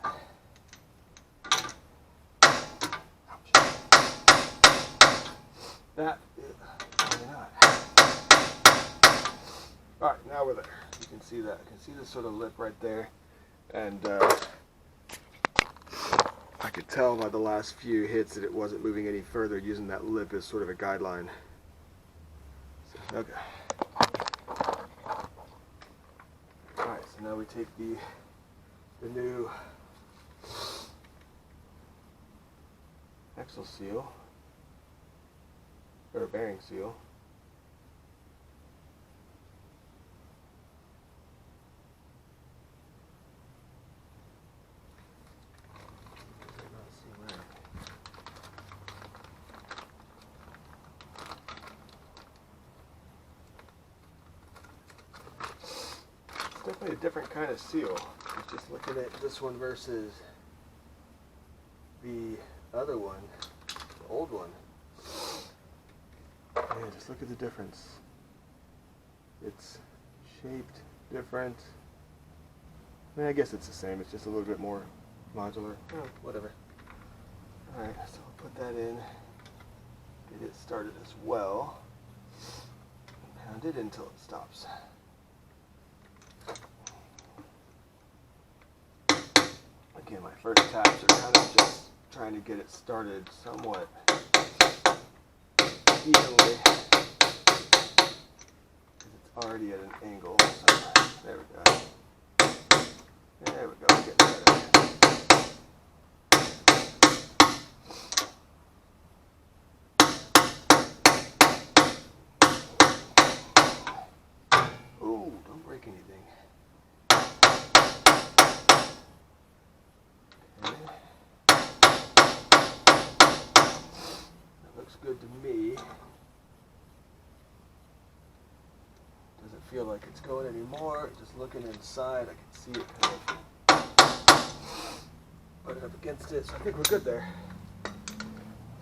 Ouch. That is maybe not. Alright, now we're there. You can see that. You can see this sort of lip right there. And I could tell by the last few hits that it wasn't moving any further, using that lip as sort of a guideline. So, okay. Alright, so now we take the new axle seal, or bearing seal. Definitely a different kind of seal. Just looking at this one versus the other one, the old one. Yeah, just look at the difference. it's shaped different. I mean, I guess it's the same, it's just a little bit more modular. Oh, whatever. Alright, so I'll put that in, get it started as well, and pound it until it stops. Again, my first taps are kind of just trying to get it started somewhat evenly, because it's already at an angle. So there we go. There we go. We're getting better. Ooh, don't break anything. Good to me. Doesn't feel like it's going anymore. Just looking inside, I can see it kind of butted up against it. So I think we're good there.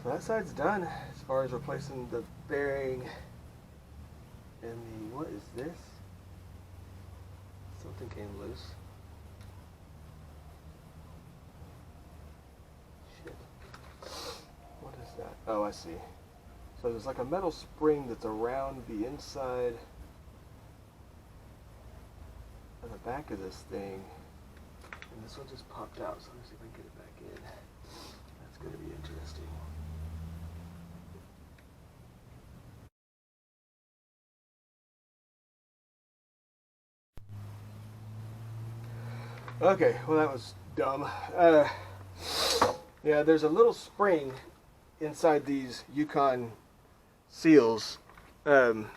So that side's done as far as replacing the bearing and the, what is this? Something came loose. Oh, I see. So there's like a metal spring that's around the inside of the back of this thing. And this one just popped out, so let me see if I can get it back in. That's going to be interesting. Okay, well that was dumb. Yeah, there's a little spring inside these Yukon seals. Let's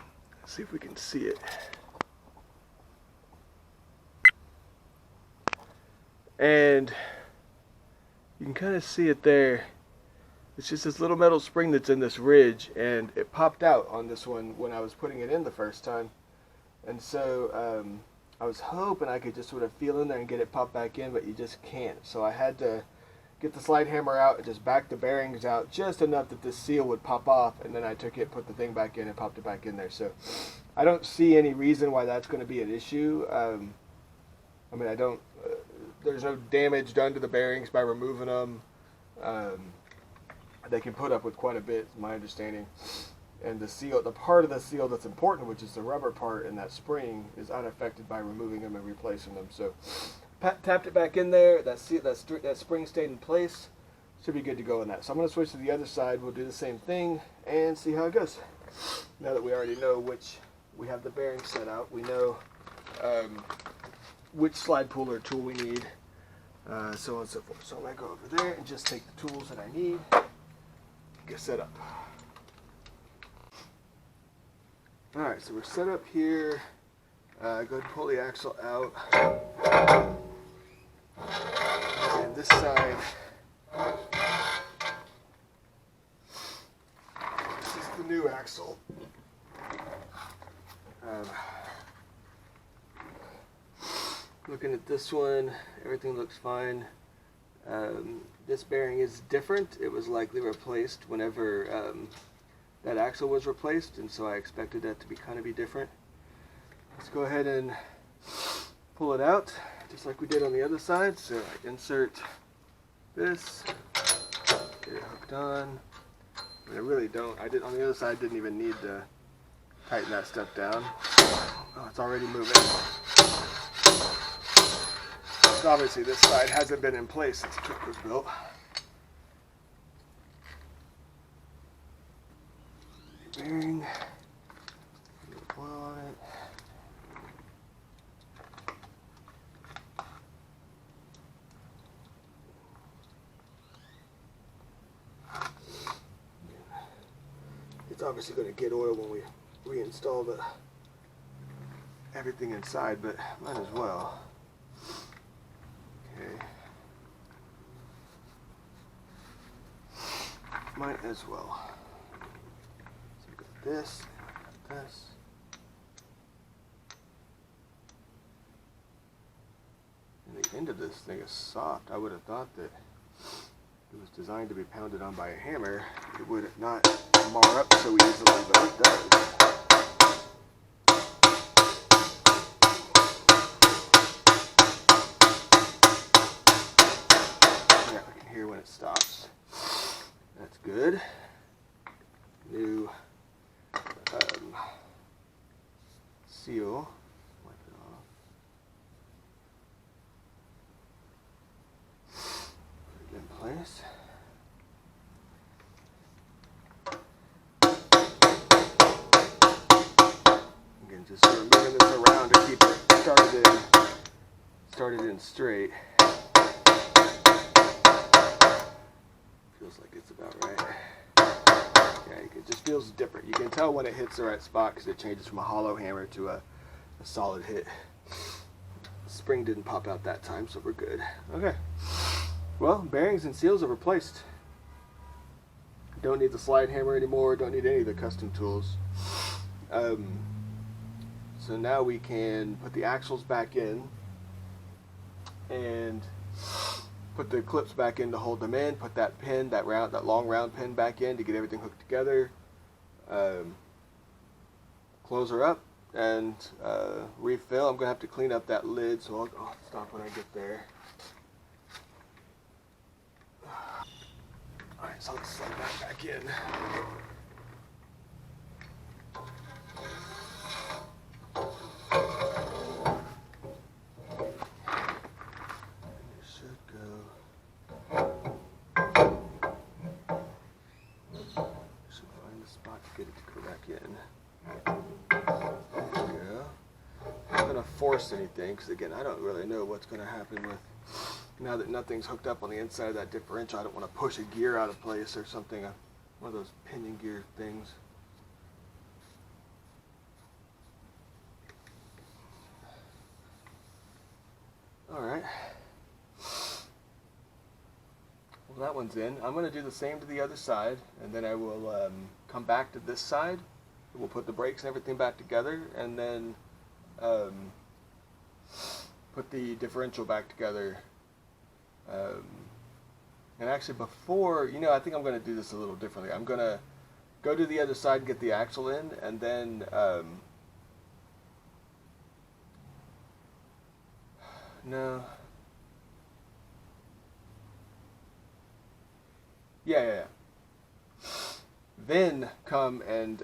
see if we can see it. And you can kind of see it there. It's just this little metal spring that's in this ridge, and it popped out on this one when I was putting it in the first time. And so I was hoping I could just sort of feel in there and get it popped back in, but you just can't. So I had to get the slide hammer out and just back the bearings out just enough that this seal would pop off, and then I took it, put the thing back in, and popped it back in there. So I don't see any reason why that's going to be an issue. I mean, I don't, there's no damage done to the bearings by removing them. They can put up with quite a bit, is my understanding. And the seal, the part of the seal that's important, which is the rubber part in that spring, is unaffected by removing them and replacing them. So tapped it back in there, that spring stayed in place, should be good to go on that. So I'm going to switch to the other side, we'll do the same thing and see how it goes. Now that we already know which, we have the bearing set out, we know which slide puller tool we need, so on and so forth. So I'm going to go over there and just take the tools that I need, get set up. Alright, so we're set up here. Go ahead and pull the axle out. And this side, this is the new axle. Looking at this one, everything looks fine. This bearing is different. It was likely replaced whenever that axle was replaced, and so I expected that to be kind of different. Let's go ahead and pull it out, just like we did on the other side. So I insert this, get it hooked on. I really don't. I did on the other side. Didn't even need to tighten that stuff down. Oh, it's already moving. So obviously this side hasn't been in place since the truck was built. Bearing, oil on it. It's obviously going to get oil when we reinstall everything inside, but might as well. Okay. Might as well. This, this. And the end of this thing is soft. I would have thought that it was designed to be pounded on by a hammer. It would not mar up so easily, but it does. So we're moving this around to keep it started in straight. Feels like it's about right. Yeah, it just feels different. You can tell when it hits the right spot because it changes from a hollow hammer to a solid hit. Spring didn't pop out that time, so we're good. Okay. Well, bearings and seals are replaced. Don't need the slide hammer anymore. Don't need any of the custom tools. So now we can put the axles back in and put the clips back in to hold them in. Put that pin, that long round pin back in to get everything hooked together. Close her up and refill. I'm gonna have to clean up that lid, so I'll stop when I get there. All right, so let's slide that back in. Force anything, because again, I don't really know what's going to happen with, now that nothing's hooked up on the inside of that differential. I don't want to push a gear out of place or something, one of those pinion gear things. Alright, well, that one's in. I'm going to do the same to the other side, and then I will come back to this side. We'll put the brakes and everything back together, and then put the differential back together. And actually before, I think I'm going to do this a little differently. I'm going to go to the other side and get the axle in, and then no. Yeah. Then come and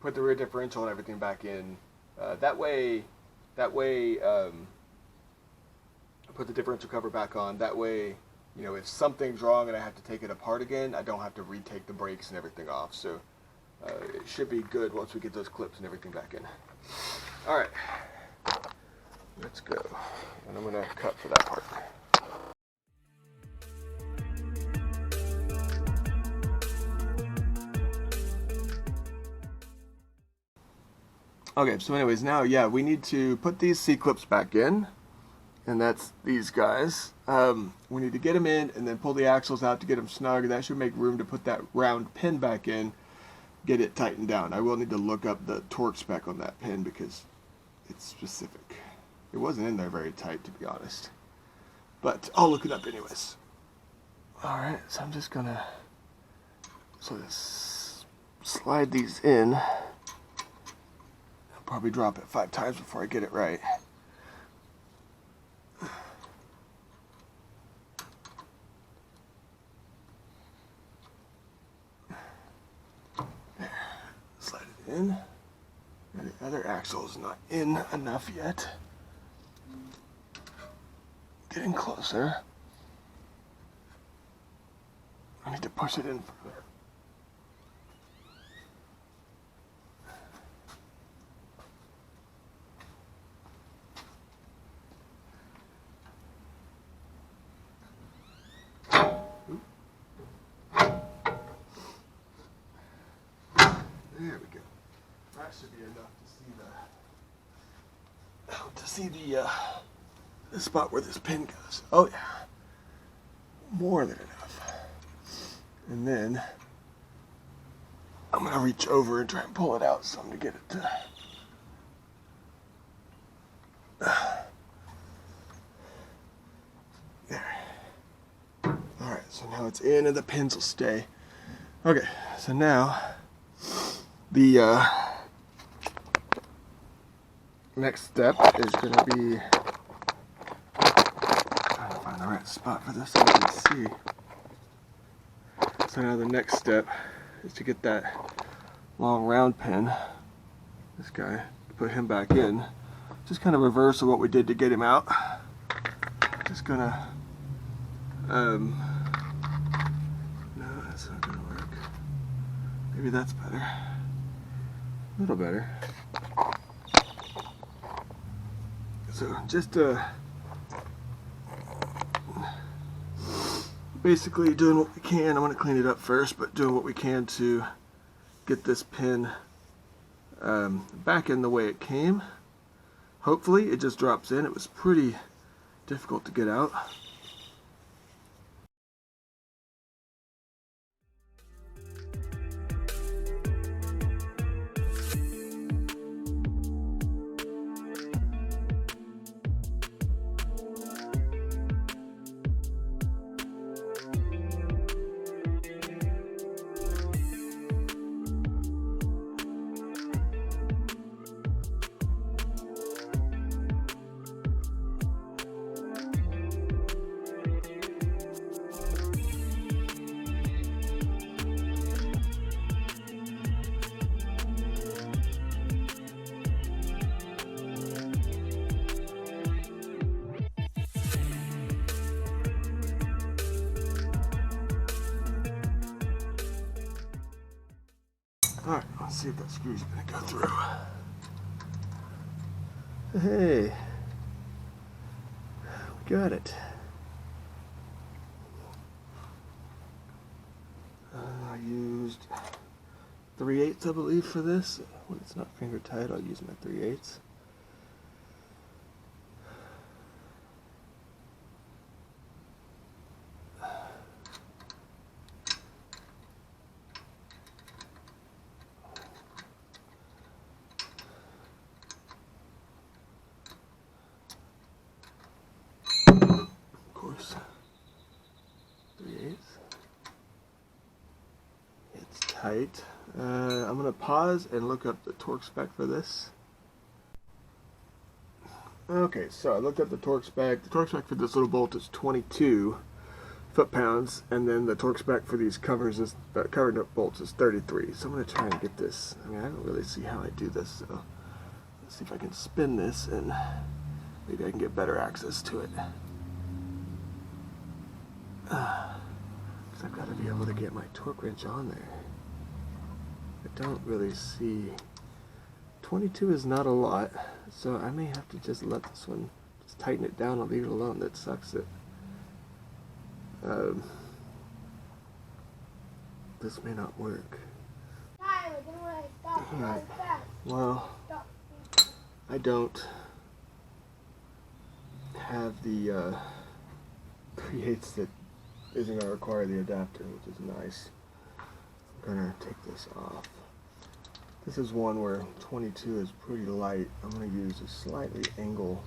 put the rear differential and everything back in. That way, put the differential cover back on. That way, if something's wrong and I have to take it apart again, I don't have to retake the brakes and everything off. So it should be good once we get those clips and everything back in. All right, let's go. And I'm gonna cut for that part. Okay, so anyways, now, we need to put these C-clips back in, and that's these guys. We need to get them in and then pull the axles out to get them snug. That should make room to put that round pin back in, get it tightened down. I will need to look up the torque spec on that pin because it's specific. It wasn't in there very tight, to be honest, but I'll look it up anyways. Alright, so I'm just gonna slide these in. Probably drop it 5 times before I get it right. There. Slide it in. And the other axle is not in enough yet. Getting closer. I need to push it in further. There we go. That should be enough to see the spot where this pin goes. Oh yeah, more than enough. And then I'm gonna reach over and try and pull it out some to get it to. There. All right, so now it's in and the pins will stay. Okay, so now the next step is going to be trying to find the right spot for this so I can see. So now the next step is to get that long round pin, this guy, put him back in. Just kind of reverse of what we did to get him out. Just gonna no, that's not gonna work. Maybe that's better. A little better. so just basically doing what we can. I want to clean it up first, but doing what we can to get this pin back in the way it came. Hopefully it just drops in. It was pretty difficult to get out. Alright, let's see if that screw's gonna go through. Hey, we got it. I used 3/8, I believe, for this. When it's not finger tight, I'll use my 3/8. Of course, 3/8. It's tight. I'm going to pause and look up the torque spec for this. Okay, so I looked up the torque spec. The torque spec for this little bolt is 22 foot-pounds, and then the torque spec for these covers is covered up bolts is 33. So I'm going to try and get this. I mean, I don't really see how I do this, so let's see if I can spin this and maybe I can get better access to it. Because I've got to be able to get my torque wrench on there. I don't really see. 22 is not a lot, so I may have to just let this one, just tighten it down and leave it alone. That sucks that this may not work. Tyler, then when I stop going fast. Well, Stop. I don't have the 3/8 that isn't going to require the adapter, which is nice. I'm going to take this off. This is one where 22 is pretty light. I'm going to use a slightly angle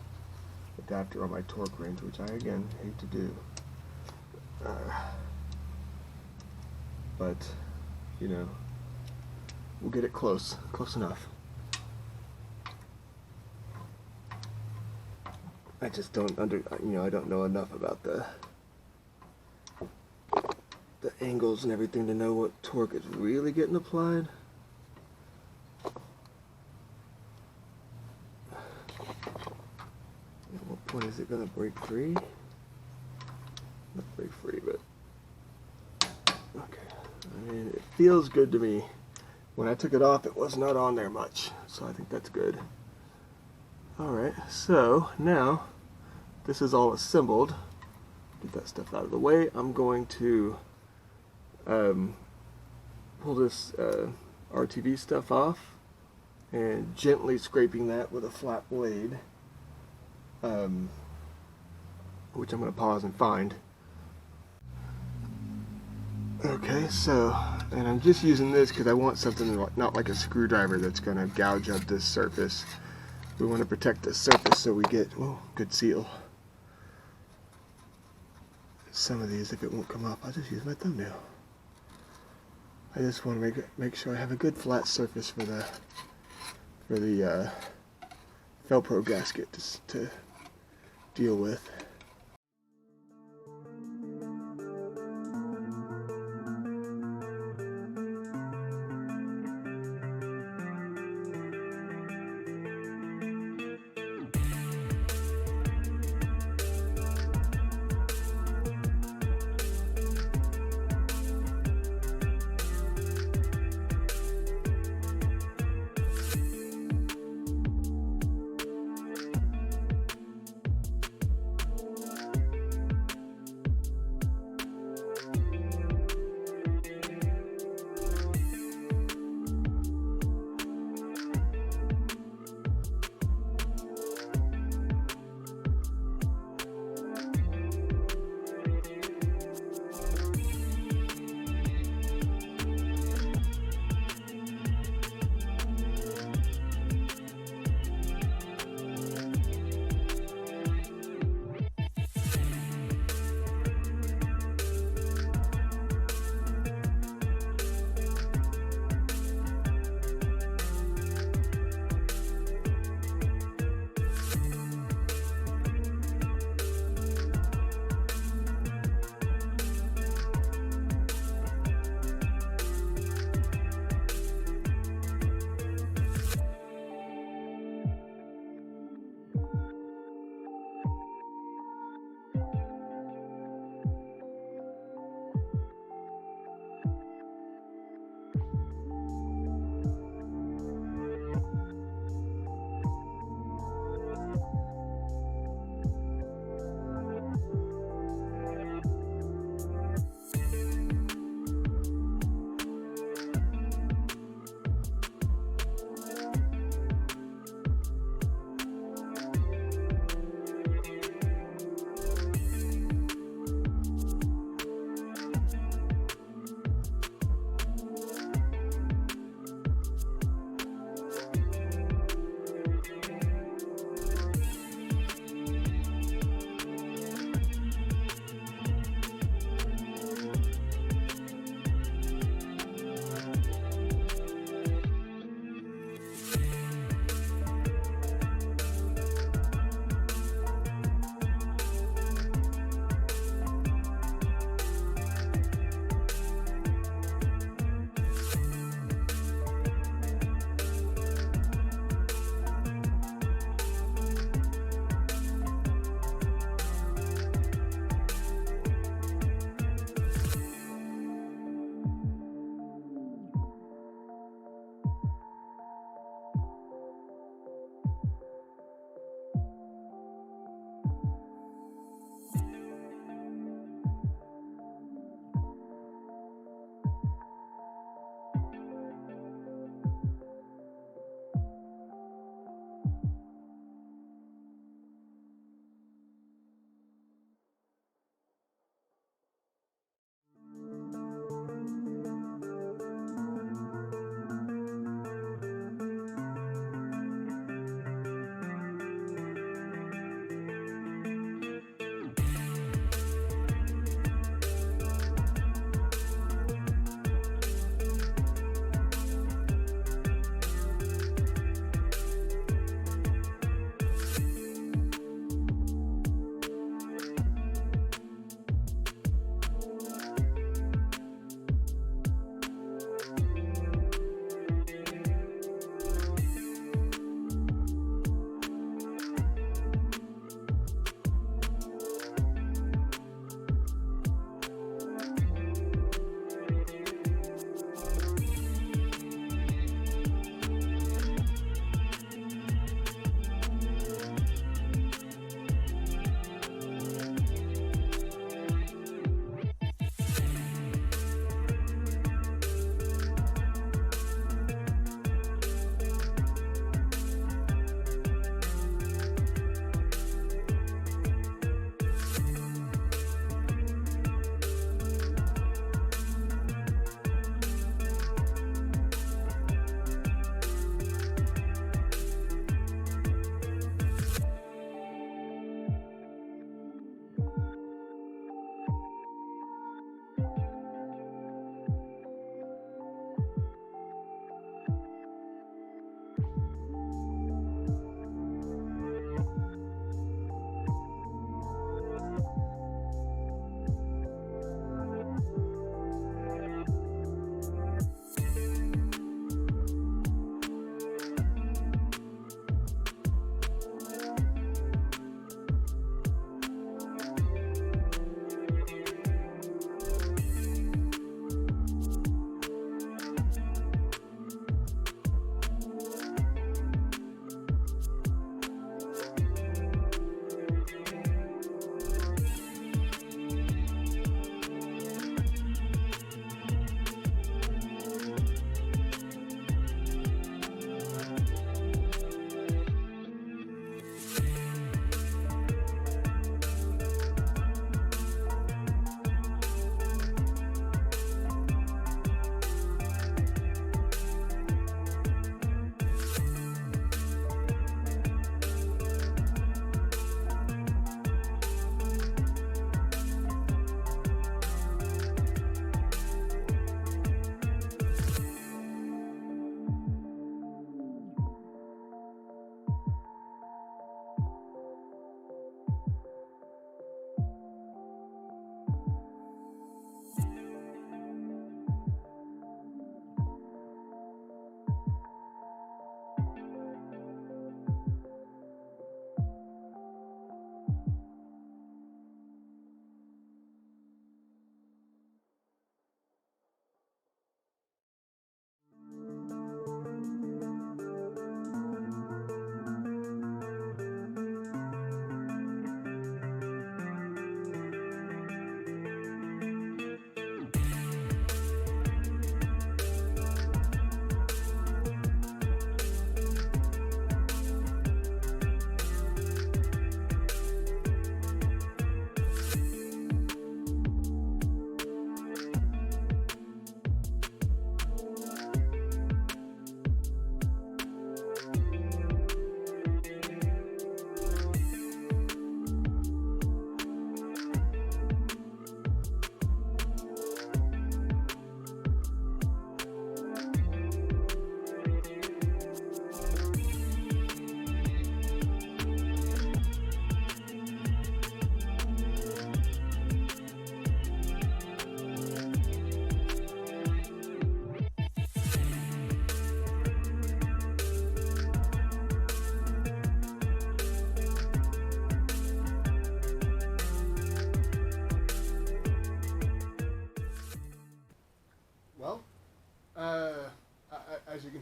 adapter on my torque wrench, which I again hate to do. But, you know, we'll get it close enough. I just don't I don't know enough about the angles and everything to know what torque is really getting applied. At what point is it going to break free? Not break free, but okay. I mean, it feels good to me. When I took it off, it was not on there much, so I think that's good. Alright, so now this is all assembled. Get that stuff out of the way. I'm going to pull this RTV stuff off and gently scraping that with a flat blade, which I'm going to pause and find. Okay, so, and I'm just using this because I want something not like a screwdriver that's going to gouge up this surface. We want to protect this surface so we get good seal. Some of these, if it won't come up, I'll just use my thumbnail. I just want to make sure I have a good flat surface for the Velcro gasket to deal with.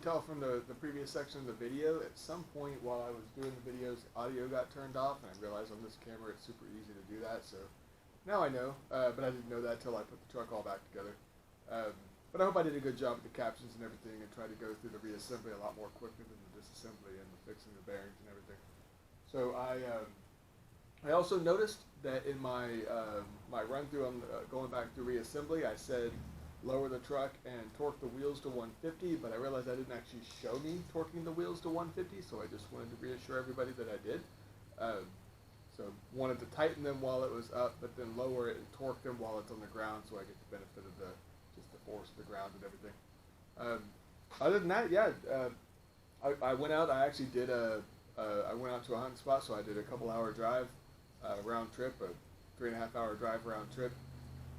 tell from the previous section of the video, at some point while I was doing the videos, audio got turned off, and I realized on this camera it's super easy to do that, so now I know, but I didn't know that till I put the truck all back together. But I hope I did a good job with the captions and everything, and tried to go through the reassembly a lot more quickly than the disassembly and the fixing the bearings and everything. So I also noticed that in my my run through on going back through reassembly, I said lower the truck and torque the wheels to 150, but I realized I didn't actually show me torquing the wheels to 150, so I just wanted to reassure everybody that I did. So wanted to tighten them while it was up, but then lower it and torque them while it's on the ground, so I get the benefit of just the force of the ground and everything. Other than that, yeah, I went out. I actually did I went out to a hunting spot, so I did a couple-hour drive round trip, a 3.5-hour drive round trip.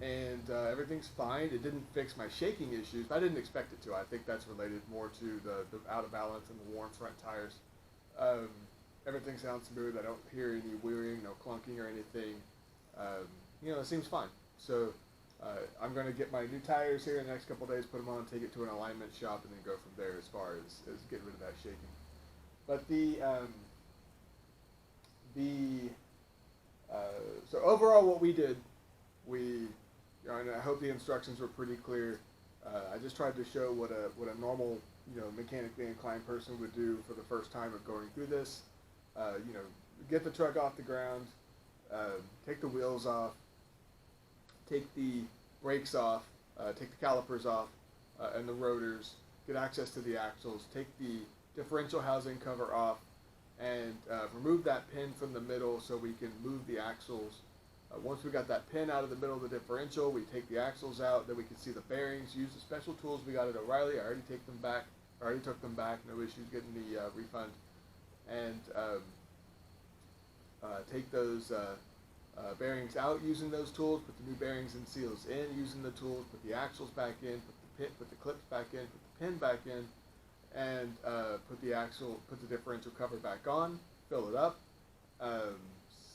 And everything's fine. It didn't fix my shaking issues. I didn't expect it to. I think that's related more to the out of balance and the worn front tires. Everything sounds smooth. I don't hear any whirring, no clunking or anything. It seems fine. So I'm going to get my new tires here in the next couple of days, put them on, take it to an alignment shop, and then go from there as far as getting rid of that shaking. But so overall what we did, and I hope the instructions were pretty clear. I just tried to show what a normal, mechanically inclined person would do for the first time of going through this. Get the truck off the ground, take the wheels off, take the brakes off, take the calipers off, and the rotors, get access to the axles, take the differential housing cover off, and remove that pin from the middle so we can move the axles. Once we got that pin out of the middle of the differential, we take the axles out, then we can see the bearings, use the special tools we got at O'Reilly. I already took them back, no issues getting the refund. And take those bearings out using those tools, put the new bearings and seals in using the tools, put the axles back in, put the clips back in, put the pin back in, and put the differential cover back on, fill it up.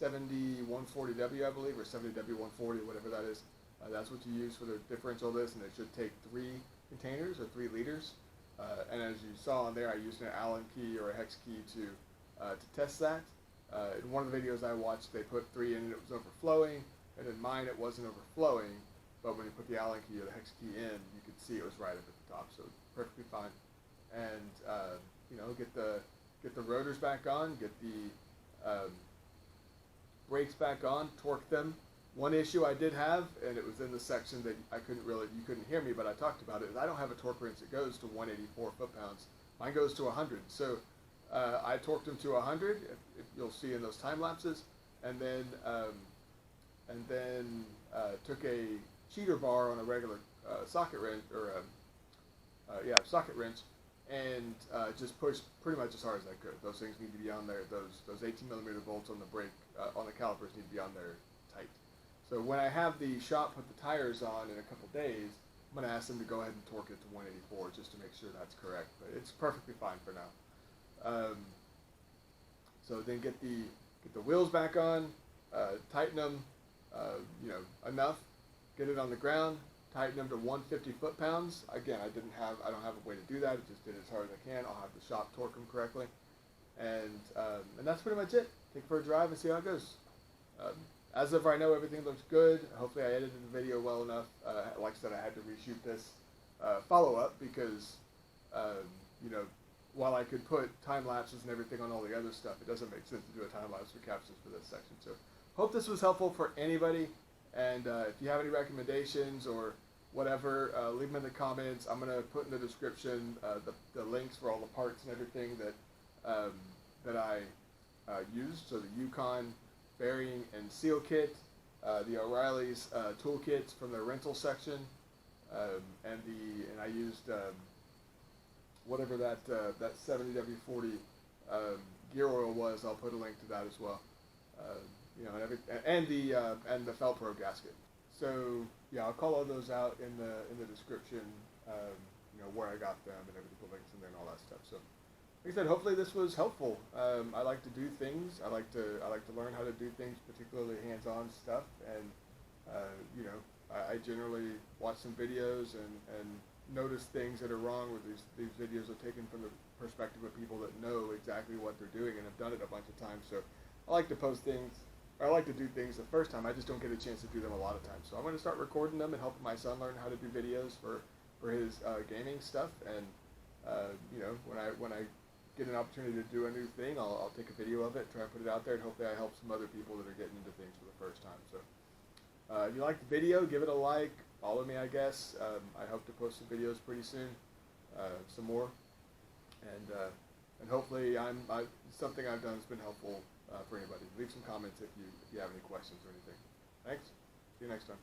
70-140W, I believe, or 70W140, whatever that is. That's what you use for the differential of this, and it should take 3 containers or 3 liters. And as you saw on there, I used an Allen key or a hex key to test that. In one of the videos I watched, they put 3 in and it was overflowing, and in mine it wasn't overflowing, but when you put the Allen key or the hex key in, you could see it was right up at the top, so perfectly fine. And get the rotors back on, get the brakes back on, torque them. One issue I did have, and it was in the section that you couldn't hear me, but I talked about it, is I don't have a torque wrench that goes to 184 foot-pounds. Mine goes to 100. So I torqued them to 100, if you'll see in those time lapses, and then took a cheater bar on a regular socket wrench, socket wrench, and just pushed pretty much as hard as I could. Those things need to be on there. Those 18mm bolts on the brake, on the calipers need to be on there tight. So when I have the shop put the tires on in a couple days, I'm going to ask them to go ahead and torque it to 184 just to make sure that's correct. But it's perfectly fine for now. So then get the wheels back on, tighten them, enough, get it on the ground, tighten them to 150 foot-pounds. Again, I don't have a way to do that. I just did it as hard as I can. I'll have the shop torque them correctly, and that's pretty much it. Take it for a drive and see how it goes. As of right now, everything looks good. Hopefully, I edited the video well enough. Like I said, I had to reshoot this follow-up because, while I could put time lapses and everything on all the other stuff, it doesn't make sense to do a time lapse for captions for this section. So, hope this was helpful for anybody. And if you have any recommendations or whatever, leave them in the comments. I'm going to put in the description the links for all the parts and everything that I used. So the Yukon bearing and seal kit, the O'Reilly's toolkits from the rental section, and I used whatever that 70W40 gear oil was. I'll put a link to that as well. And the Felpro gasket. So yeah, I'll call all those out in the description. Where I got them and everything, the links in there and all that stuff. So, like I said, hopefully this was helpful. I like to do things. I like to learn how to do things, particularly hands-on stuff. And I generally watch some videos and notice things that are wrong with these videos are taken from the perspective of people that know exactly what they're doing and have done it a bunch of times. So I like to post things, or I like to do things the first time. I just don't get a chance to do them a lot of times. So I'm going to start recording them and helping my son learn how to do videos for his gaming stuff. And you know, when I get an opportunity to do a new thing, I'll take a video of it, try and put it out there, and hopefully I help some other people that are getting into things for the first time. So if you like the video, give it a like. Follow me, I guess. I hope to post some videos pretty soon, some more, and hopefully something I've done has been helpful for anybody. Leave some comments if you have any questions or anything. Thanks. See you next time.